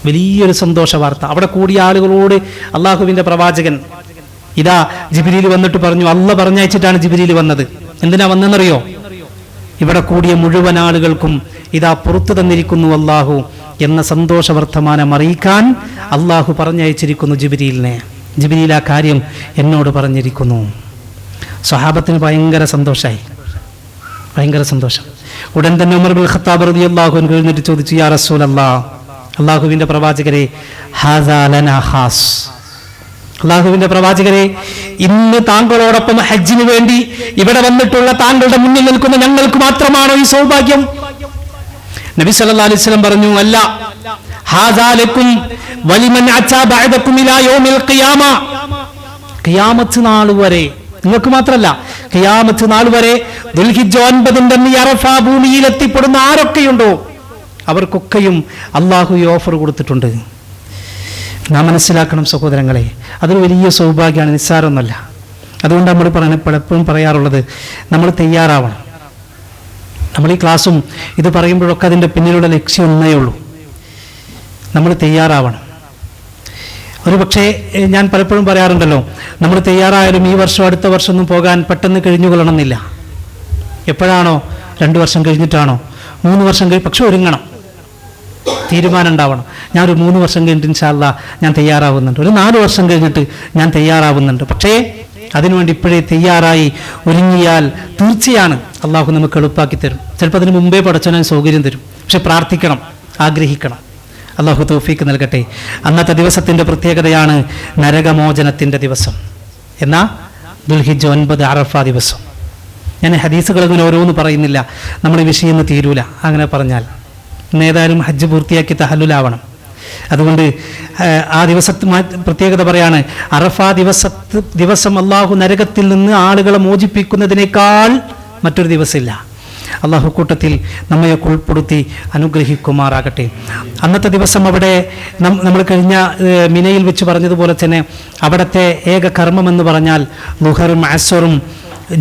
വലിയൊരു സന്തോഷ വാർത്ത. അവിടെ കൂടിയ ആളുകളോട് അള്ളാഹുവിന്റെ പ്രവാചകൻ ഇതാ ജിബ്രീൽ വന്നിട്ട് പറഞ്ഞു, അള്ളാഹ് പറഞ്ഞയച്ചിട്ടാണ് ജിബ്രീൽ വന്നത്. എന്തിനാ വന്നെന്നറിയോ? ഇവിടെ കൂടിയ മുഴുവൻ ആളുകൾക്കും ഇതാ പുറത്തു തന്നിരിക്കുന്നു അള്ളാഹു എന്ന സന്തോഷ വർത്തമാനം അറിയിക്കാൻ അള്ളാഹു പറഞ്ഞയച്ചിരിക്കുന്നു ജിബ്രീലിനെ. ജിബ്രീൽ ആ കാര്യം എന്നോട് പറഞ്ഞിരിക്കുന്നു. സ്വഹാബത്തിന് ഭയങ്കര സന്തോഷമായി, ഭയങ്കര സന്തോഷം. ഉടൻ തന്നെ ഉമർ ഇബ്നുൽ ഖത്താബ് റളിയല്ലാഹു അൻഹു എഴുന്നേറ്റ് ചോദിച്ചു, യാ റസൂലല്ലാഹ്, അള്ളാഹുവിന്റെ പ്രവാചകരെ, ഹാദാ ലനാ ഖാസ്. അള്ളാഹുവിന്റെ പ്രവാചകരെ, ഇന്ന് താങ്കളോടൊപ്പം ഹജ്ജിന് വേണ്ടി ഇവിടെ വന്നിട്ടുള്ള താങ്കളുടെ മുന്നിൽ നിൽക്കുന്ന ഞങ്ങൾക്ക് മാത്രമാണോ ഈ സൗഭാഗ്യം? നബി സല്ലല്ലാഹു അലൈഹി വസല്ലം പറഞ്ഞു, അല്ല, ഹാദാ ലക്കും വലിമൻ അതാ ബഅദകും ഇലാ യൗമിൽ ഖിയാമ. ഖിയാമത്ത് നാൾ വരെ നിങ്ങൾക്ക് മാത്രമല്ല, ഖിയാമത്ത് നാൾ വരെ ദുൽഹിജ്ജ 9 അന്ന് അറഫ ഭൂമിയിൽ എത്തിപ്പെടുന്ന ആരൊക്കെയുണ്ടോ അവർക്കൊക്കെയും അള്ളാഹു ഈ ഓഫർ കൊടുത്തിട്ടുണ്ട്. നാം മനസ്സിലാക്കണം സഹോദരങ്ങളെ, അതൊരു വലിയ സൗഭാഗ്യമാണ്, നിസ്സാരമൊന്നുമല്ല. അതുകൊണ്ട് നമ്മൾ പലപ്പോഴും പറയാറുള്ളത്, നമ്മൾ തയ്യാറാവണം. നമ്മൾ ഈ ക്ലാസ്സും ഇത് പറയുമ്പോഴൊക്കെ അതിൻ്റെ പിന്നിലുള്ള ലക്ഷ്യം ഒന്നേ ഉള്ളൂ, നമ്മൾ തയ്യാറാവണം. ഒരു പക്ഷേ ഞാൻ പലപ്പോഴും പറയാറുണ്ടല്ലോ, നമ്മൾ തയ്യാറായാലും ഈ വർഷം അടുത്ത വർഷം ഒന്നും പോകാൻ പെട്ടെന്ന് കഴിഞ്ഞുകൊള്ളണമെന്നില്ല. എപ്പോഴാണോ, 2 വർഷം കഴിഞ്ഞിട്ടാണോ, 3 വർഷം പക്ഷെ ഒരുങ്ങണം, തീരുമാനം ഉണ്ടാവണം. ഞാൻ ഒരു 3 വർഷം കഴിഞ്ഞിട്ട് ഇൻഷാ അല്ലാഹ് ഞാൻ തയ്യാറാവുന്നുണ്ട്, ഒരു 4 വർഷം കഴിഞ്ഞിട്ട് ഞാൻ തയ്യാറാവുന്നുണ്ട്. പക്ഷേ അതിനുവേണ്ടി ഇപ്പോഴേ തയ്യാറായി ഒരുങ്ങിയാൽ തീർച്ചയാണ് അള്ളാഹു നമുക്ക് എളുപ്പാക്കി തരും. ചിലപ്പോൾ അതിന് മുമ്പേ പടച്ചവൻ സൗകര്യം തരും. പക്ഷെ പ്രാർത്ഥിക്കണം, ആഗ്രഹിക്കണം. അള്ളാഹു തൗഫീക്ക് നൽകട്ടെ. അന്നത്തെ ദിവസത്തിൻ്റെ പ്രത്യേകതയാണ് നരകമോചനത്തിൻ്റെ ദിവസം. എന്നാ ദുൽഹിജ്ജ 9 അറഫ ദിവസം. ഞാൻ ഹദീസുകൾ അങ്ങനെ ഓരോന്ന് പറയുന്നില്ല, നമ്മുടെ വിഷയം ഒന്നും തീരൂല അങ്ങനെ പറഞ്ഞാൽ. ഏതായാലും ഹജ്ജ് പൂർത്തിയാക്കി തഹല്ലുലാവണം. അതുകൊണ്ട് ആ ദിവസത്തെ പ്രത്യേകത പറയാണ്, അറഫ ദിവസം അള്ളാഹു നരകത്തിൽ നിന്ന് ആളുകളെ മോചിപ്പിക്കുന്നതിനേക്കാൾ മറ്റൊരു ദിവസമില്ല. അള്ളാഹു കൂട്ടത്തിൽ നമ്മയൊക്കെ ഉൾപ്പെടുത്തി അനുഗ്രഹിക്കുമാറാകട്ടെ. അന്നത്തെ ദിവസം അവിടെ നമ്മൾ കഴിഞ്ഞ മിനയിൽ വെച്ച് പറഞ്ഞതുപോലെ തന്നെ അവിടുത്തെ ഏക കർമ്മമെന്ന് പറഞ്ഞാൽ ളുഹറും അസ്റും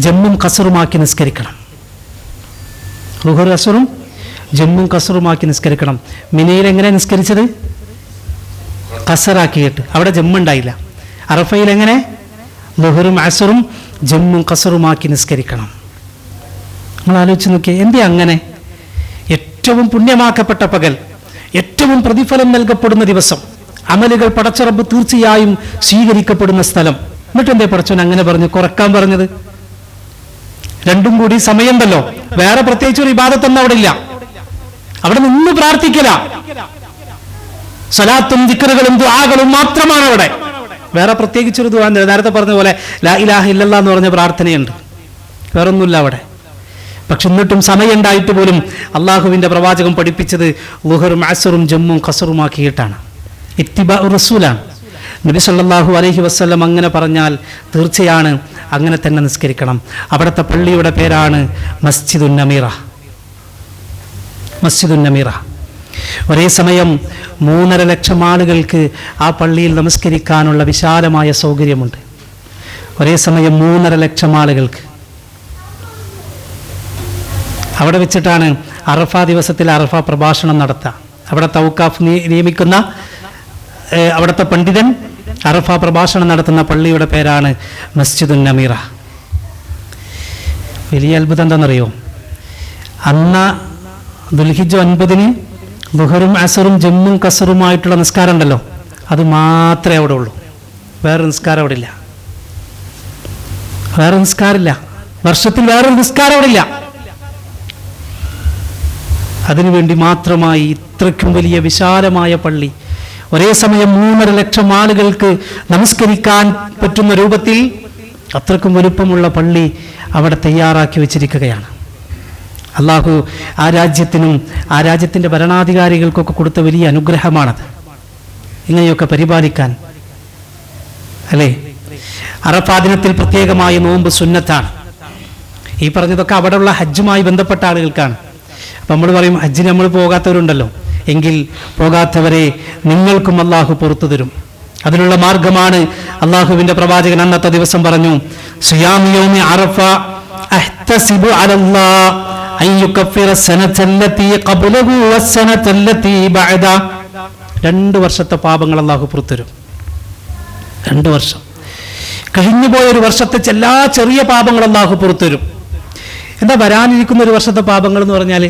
ജമ്മും കസറുമാക്കി നിസ്കരിക്കണം. ളുഹർ അസ്റും ജമ്മും കസറുമാക്കി നിസ്കരിക്കണം. മിനയിൽ എങ്ങനെ നിസ്കരിച്ചത്? കസറാക്കിയിട്ട്, അവിടെ ജമ്മുണ്ടായില്ല. അറഫയിൽ എങ്ങനെ? ളുഹറും അസ്റും ജമ്മും കസറുമാക്കി നിസ്കരിക്കണം. നമ്മൾ ആലോചിച്ച് നോക്കിയേ, എന്തേ അങ്ങനെ? ഏറ്റവും പുണ്യമാക്കപ്പെട്ട പകൽ, ഏറ്റവും പ്രതിഫലം നൽകപ്പെടുന്ന ദിവസം, അമലുകൾ പടച്ച റബ്ബ് തീർച്ചയായും സ്വീകരിക്കപ്പെടുന്ന സ്ഥലം. എന്നിട്ട് എന്തേ പടച്ചോൻ അങ്ങനെ പറഞ്ഞു, കുറക്കാൻ പറഞ്ഞത്? രണ്ടും കൂടി സമയമുണ്ടല്ലോ, വേറെ പ്രത്യേകിച്ച് ഒരു ഇബാദത്തൊന്നും അവിടെ ഇല്ല. അവിടെ നിന്ന് പ്രാർത്ഥിക്കല, സ്വലാത്തും ദിക്റുകളും ദുആകളും മാത്രമാണ് അവിടെ. വേറെ പ്രത്യേകിച്ചൊരു ദുആ നേരത്തെ പറഞ്ഞ പോലെ ലാ ഇലാഹ ഇല്ലല്ലാഹ് എന്ന് പറഞ്ഞ പ്രാർത്ഥനയുണ്ട്, വേറൊന്നുമില്ല അവിടെ. പക്ഷെ എന്നിട്ടും സമയം ഉണ്ടായിട്ട് പോലും അള്ളാഹുവിന്റെ പ്രവാചകൻ പഠിപ്പിച്ചത് ളുഹറും അസ്റും ജമ്മും ഖസറുമാക്കിയിട്ടാണ്. ഇത്തിബാഉ റസൂലാണ്. നബി സല്ലല്ലാഹു അലൈഹി വസല്ലം അങ്ങനെ പറഞ്ഞാൽ തീർച്ചയാണ് അങ്ങനെ തന്നെ നിസ്കരിക്കണം. അവിടുത്തെ പള്ളിയുടെ പേരാണ് മസ്ജിദുൻ നമീറ. മസ്ജിദുൻ നമീറ. ഒരേ സമയം 3.5 ലക്ഷം ആളുകൾക്ക് ആ പള്ളിയിൽ നമസ്കരിക്കാനുള്ള വിശാലമായ സൗകര്യമുണ്ട്. ഒരേ സമയം 3.5 ലക്ഷം ആളുകൾക്ക്. അവിടെ വെച്ചിട്ടാണ് അറഫ ദിവസത്തിൽ അറഫ പ്രഭാഷണം നടത്തുക. അവിടെ തൗക്കാഫ് നിയമിക്കുന്ന അവിടുത്തെ പണ്ഡിതൻ അറഫ പ്രഭാഷണം നടത്തുന്ന പള്ളിയുടെ പേരാണ് മസ്ജിദുൻ നമീറ. വലിയ അത്ഭുതം എന്താണെന്നറിയോ? അന്ന് ദുൽഹിജ്ജ 9-ന് ളുഹറും അസറും ജമ്മും കസറുമായിട്ടുള്ള നിസ്കാരം ഉണ്ടല്ലോ, അത് മാത്രമേ അവിടെ ഉള്ളൂ. വേറെ നിസ്കാരം അവിടെ ഇല്ല. വേറെ നിസ്കാരമില്ല. വർഷത്തിൽ വേറൊരു നിസ്കാരം അവിടെ ഇല്ല. അതിനുവേണ്ടി മാത്രമായി ഇത്രയ്ക്കും വലിയ വിശാലമായ പള്ളി, ഒരേ സമയം 3.5 ലക്ഷം ആളുകൾക്ക് നമസ്കരിക്കാൻ പറ്റുന്ന രൂപത്തിൽ അത്രക്കും വലുപ്പമുള്ള പള്ളി അവിടെ തയ്യാറാക്കി വെച്ചിരിക്കുകയാണ്. അള്ളാഹു ആ രാജ്യത്തിനും ആ രാജ്യത്തിൻ്റെ ഭരണാധികാരികൾക്കൊക്കെ കൊടുത്ത വലിയ അനുഗ്രഹമാണത്, ഇങ്ങനെയൊക്കെ പരിപാലിക്കാൻ, അല്ലേ? അറഫാ ദിനത്തിൽ പ്രത്യേകമായ നോമ്പ് സുന്നത്താണ്. ഈ പറഞ്ഞതൊക്കെ അവിടെയുള്ള ഹജ്ജുമായി ബന്ധപ്പെട്ട ആളുകൾക്കാണ്. അപ്പം നമ്മൾ പറയും ഹജ്ജിന് നമ്മൾ പോകാത്തവരുണ്ടല്ലോ, എങ്കിൽ പോകാത്തവരെ നിങ്ങൾക്കും അള്ളാഹു പുറത്തു തരും. അതിനുള്ള മാർഗമാണ് അള്ളാഹുവിന്റെ പ്രവാചകൻ അന്നത്തെ ദിവസം പറഞ്ഞു, സിയാമു യൗമി അറഫ അഹ്തസിബു അലല്ലാഹ് അൻ യുകഫിറ സനതല്ലതി ഖബ്ലഹു വസ്സനതല്ലതി ബഅദ. 2 വർഷത്തെ പാപങ്ങൾ അള്ളാഹു പുറത്തു തരും. 2 വർഷം കഴിഞ്ഞുപോയ ഒരു വർഷത്തെ എല്ലാ ചെറിയ പാപങ്ങൾ അള്ളാഹു പുറത്തു തരും. എന്താ വരാനിരിക്കുന്ന ഒരു വർഷത്തെ പാപങ്ങൾ എന്ന് പറഞ്ഞാൽ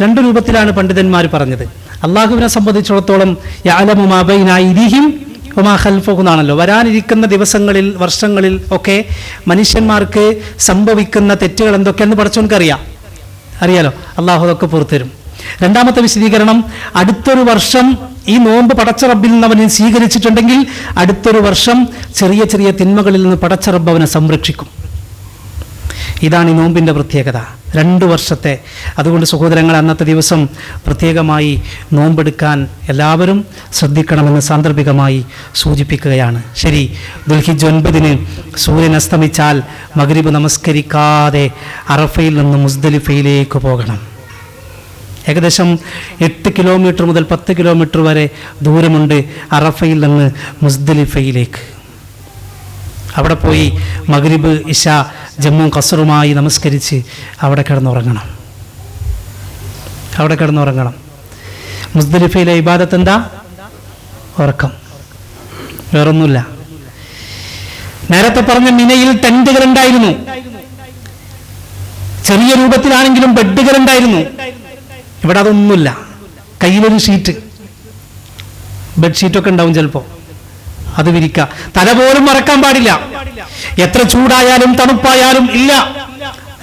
2 രൂപത്തിലാണ് പണ്ഡിതന്മാർ പറഞ്ഞത്. അള്ളാഹുവിനെ സംബന്ധിച്ചിടത്തോളം യഅലമു മാ ബൈന അയ്ദിഹിം വമാ ഖൽഫഹും എന്നാണല്ലോ. വരാനിരിക്കുന്ന ദിവസങ്ങളിൽ വർഷങ്ങളിൽ ഒക്കെ മനുഷ്യന്മാർക്ക് സംഭവിക്കുന്ന തെറ്റുകൾ എന്തൊക്കെയെന്ന് പടച്ചോൻക്ക് അറിയാലോ. അള്ളാഹു അതൊക്കെ പുറത്തുതരും. രണ്ടാമത്തെ വിശദീകരണം, അടുത്തൊരു വർഷം ഈ നോമ്പ് പടച്ച റബ്ബിൽ നിന്ന് അവനെ സ്വീകരിച്ചിട്ടുണ്ടെങ്കിൽ അടുത്തൊരു വർഷം ചെറിയ ചെറിയ തിന്മകളിൽ നിന്ന് പടച്ച റബ്ബ് അവനെ സംരക്ഷിക്കും. ഇതാണ് ഈ നോമ്പിൻ്റെ പ്രത്യേകത, 2 വർഷത്തെ. അതുകൊണ്ട് സഹോദരങ്ങൾ, അന്നത്തെ ദിവസം പ്രത്യേകമായി നോമ്പെടുക്കാൻ എല്ലാവരും ശ്രദ്ധിക്കണമെന്ന് സാന്ദർഭികമായി സൂചിപ്പിക്കുകയാണ്. ശരി, ദുൽഹിജ്ജ് 9-ന് സൂര്യൻ അസ്തമിച്ചാൽ മഗ്രിബ് നമസ്കരിക്കാതെ അറഫയിൽ നിന്ന് മുസ്ദലിഫയിലേക്ക് പോകണം. ഏകദേശം 8 കിലോമീറ്റർ മുതൽ 10 കിലോമീറ്റർ വരെ ദൂരമുണ്ട് അറഫയിൽ നിന്ന് മുസ്ദലിഫയിലേക്ക്. അവിടെ പോയി മഗ്രിബ് ഇശ ജമ്മു ഖസറുമായി നമസ്കരിച്ച് അവിടെ കിടന്നുറങ്ങണം. മുസ്ദലിഫയിലെ ഇബാദത്ത് എന്താ? ഉറക്കം, വേറൊന്നുമില്ല. നേരത്തെ പറഞ്ഞ മിനയിൽ ടെന്റുകൾ ഉണ്ടായിരുന്നു, ചെറിയ രൂപത്തിലാണെങ്കിലും ബെഡുകൾ ഉണ്ടായിരുന്നു. ഇവിടെ അതൊന്നുമില്ല. കയ്യിലൊരു ഷീറ്റ്, ബെഡ്ഷീറ്റൊക്കെ ഉണ്ടാവും ചിലപ്പോൾ, അത് വിരിക്കുക. തല പോലും മറക്കാൻ പാടില്ല. എത്ര ചൂടായാലും തണുപ്പായാലും ഇല്ല.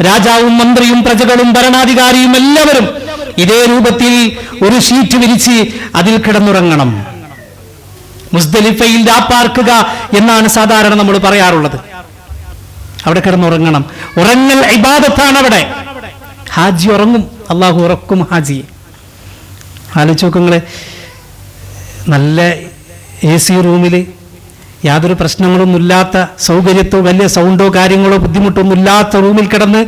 രാജാവും മന്ത്രിയും പ്രജകളും ഭരണാധികാരിയും എല്ലാവരും ഇതേ രൂപത്തിൽ ഒരു ഷീറ്റ് വിരിച്ച് അതിൽ കിടന്നുറങ്ങണം. മുസ്ദലിഫയിൽ രാപ്പാർക്കുക എന്നാണ് സാധാരണ നമ്മൾ പറയാറുള്ളത്. അവിടെ കിടന്നുറങ്ങണം. ഉറങ്ങൽ ഇബാദത്താണ് അവിടെ. ഹാജി ഉറങ്ങും, അള്ളാഹു ഉറക്കും ഹാജിയെ. ആലോചിച്ച് നോക്കുങ്ങളെ, നല്ല AC റൂമിൽ യാതൊരു പ്രശ്നങ്ങളൊന്നുമില്ലാത്ത സൗകര്യത്തോ വലിയ സൗണ്ടോ കാര്യങ്ങളോ ബുദ്ധിമുട്ടൊന്നും ഇല്ലാത്ത റൂമിൽ കിടന്ന്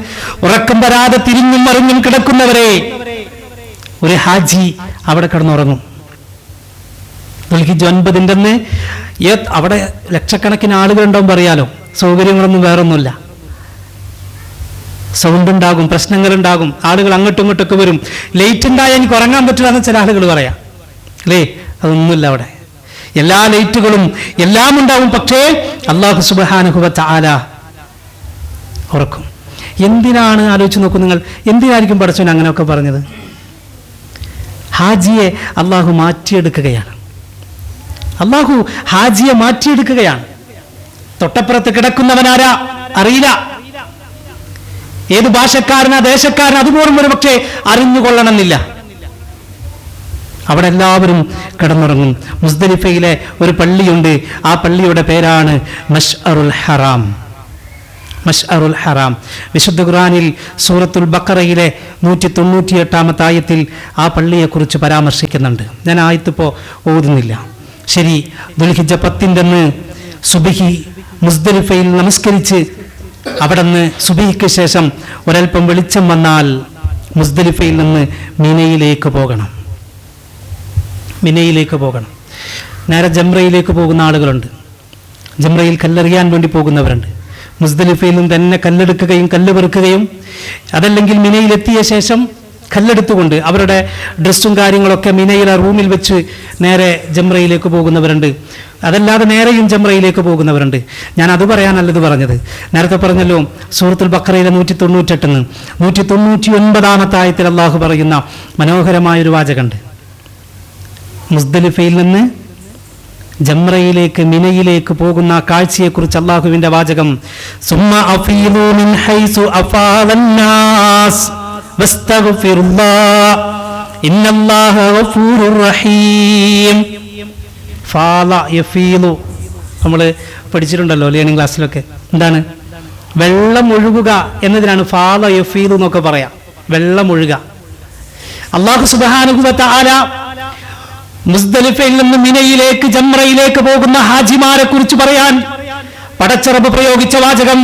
ഉറക്കം വരാതെ തിരിഞ്ഞും മറിഞ്ഞും കിടക്കുന്നവരെ ഒരു ഹാജി അവിടെ കിടന്നുറങ്ങും. ദുൽഹിജ്ജ് 9-ന്റെ അന്ന് അവിടെ ലക്ഷക്കണക്കിന് ആളുകൾ ഉണ്ടാവും, പറയാലോ. സൗകര്യങ്ങളൊന്നും വേറൊന്നുമില്ല. സൗണ്ട് ഉണ്ടാകും, പ്രശ്നങ്ങളുണ്ടാകും, ആളുകൾ അങ്ങോട്ടും ഇങ്ങോട്ടൊക്കെ വരും. ലൈറ്റ് ഉണ്ടായാൽ എനിക്ക് ഉറങ്ങാൻ പറ്റില്ല എന്ന് ചില ആളുകൾ പറയാം, അല്ലേ? അതൊന്നുമില്ല അവിടെ. എല്ലാ ലൈറ്റുകളും എല്ലാം ഉണ്ടാവും, പക്ഷേ അല്ലാഹു സുബ്ഹാനഹു വ തആല ഉറക്കും. എന്തിനാണ്, ആലോചിച്ച് നോക്കൂ നിങ്ങൾ, എന്തിനായിരിക്കും പടച്ചവൻ അങ്ങനെയൊക്കെ പറഞ്ഞത്? ഹാജിയെ അള്ളാഹു മാറ്റിയെടുക്കുകയാണ്. അള്ളാഹു ഹാജിയെ മാറ്റിയെടുക്കുകയാണ്. തൊട്ടപ്പുറത്ത് കിടക്കുന്നവനാരാ അറിയില്ല, ഏത് ഭാഷക്കാരനാ ദേശക്കാരനാ അതുപോലും ഒരു പക്ഷേ അറിഞ്ഞുകൊള്ളണമെന്നില്ല. അവിടെ എല്ലാവരും കിടന്നുറങ്ങും. മുസ്ദലിഫയിലെ ഒരു പള്ളിയുണ്ട്, ആ പള്ളിയുടെ പേരാണ് മശ്അറുൽ ഹറാം. മശ്അറുൽ ഹറാം വിശുദ്ധ ഖുർആനിൽ സൂറത്തുൽ ബഖറയിലെ 198 ആയത്തിൽ ആ പള്ളിയെക്കുറിച്ച് പരാമർശിക്കുന്നുണ്ട്. ഞാൻ ആയത്തിപ്പോൾ ഓതുന്നില്ല. ശരി, ദുൽഹിജ്ജ 10 സുബ്ഹി മുസ്ദലിഫയിൽ നമസ്കരിച്ച് അവിടെ നിന്ന് സുബ്ഹിക്ക് ശേഷം ഒരൽപ്പം വെളിച്ചം വന്നാൽ മുസ്ദലിഫയിൽ നിന്ന് മിനയിലേക്ക് പോകണം. മിനയിലേക്ക് പോകണം. നേരെ ജംറയിലേക്ക് പോകുന്ന ആളുകളുണ്ട്, ജംറയിൽ കല്ലെറിയാൻ വേണ്ടി പോകുന്നവരുണ്ട്. മുസ്ദലിഫയിൽ നിന്ന് തന്നെ കല്ലെടുക്കുകയും കല്ല് പെറുക്കുകയും അതല്ലെങ്കിൽ മിനയിലെത്തിയ ശേഷം കല്ലെടുത്തുകൊണ്ട് അവരുടെ ഡ്രസ്സും കാര്യങ്ങളൊക്കെ മിനയിലെ റൂമിൽ വെച്ച് നേരെ ജംറയിലേക്ക് പോകുന്നവരുണ്ട്. അതല്ലാതെ നേരെയും ജംറയിലേക്ക് പോകുന്നവരുണ്ട്. ഞാൻ അത് പറയാനല്ലത് പറഞ്ഞത്. നേരത്തെ പറഞ്ഞല്ലോ സൂറത്തുൽ ബഖറയിലെ 198 199 ആയത്തിൽ അള്ളാഹു പറയുന്ന മനോഹരമായൊരു വാചകമുണ്ട്. മുസ്ദലിഫയിൽ നിന്ന് ജംറയിലേക്ക് മിനയിലേക്ക് പോകുന്ന കാഴ്ചയെക്കുറിച്ച് അള്ളാഹുവിന്റെ വാചകം, സുമ്മ അഫീദു മിൻ ഹൈസു അഫാദന്നാസ് വസ്തഗ്ഫിറുല്ലാഹ് ഇന്നല്ലാഹ ഗഫൂറുർ റഹീം. ഫാല യഫീലു നമ്മൾ പഠിച്ചിട്ടുണ്ടല്ലോ ലേണിംഗ് ക്ലാസ്സിലൊക്കെ. എന്താണ്? വെള്ളം ഒഴുകുക എന്നതിനാണ് ഫാല യഫീലു എന്നൊക്കെ പറയാം. വെള്ളം ഒഴുക. അല്ലാഹു സുബ്ഹാനഹു വ തആല മുസ്ദലിഫയിൽ നിന്ന് മിനയിലേക്ക് ജംറയിലേക്ക് പോകുന്ന ഹാജിമാരെ കുറിച്ച് പറയാൻ പടച്ചറബ് പ്രയോഗിച്ച വാചകം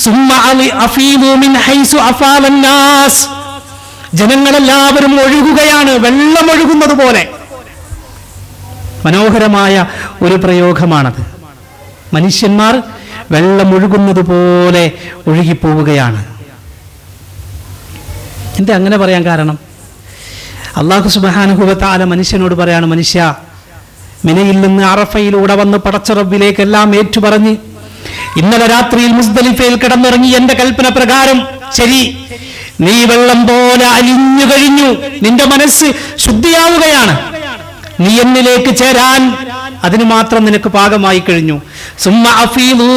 സുമ്മ അഫീദു മിൻ ഹൈസു അഫാലന്നാസ്. ജനങ്ങളെല്ലാവരും ഒഴുകുകയാണ്, വെള്ളം ഒഴുകുന്നത് പോലെ. മനോഹരമായ ഒരു പ്രയോഗമാണത്. മനുഷ്യന്മാർ വെള്ളം ഒഴുകുന്നത് പോലെ ഒഴുകിപ്പോവുകയാണ്. എന്താ അങ്ങനെ പറയാൻ കാരണം? അല്ലാഹു സുബ്ഹാനഹു വ തആല മനുഷ്യനോട് പറയാണ്, മനുഷ്യ, മിനയിൽ നിന്ന് അറഫയിലൂടെ വന്ന് പടച്ച റബ്ബിലേക്ക് എല്ലാം ഏറ്റുപറഞ്ഞ് ഇന്നലെ രാത്രിയിൽ മുസ്ദലിഫയിൽ കിടന്നുറങ്ങി എന്റെ കൽപ്പന പ്രകാരം ശരി നീ വെള്ളം പോലെ അലിഞ്ഞു കഴിഞ്ഞു, നിന്റെ മനസ്സ് ശുദ്ധിയാവുകയാണ്, നീ എന്നിലേക്ക് ചേരാൻ അതിന് മാത്രം നിനക്ക് പാകമായി കഴിഞ്ഞു. സുമ്മ അഫീദു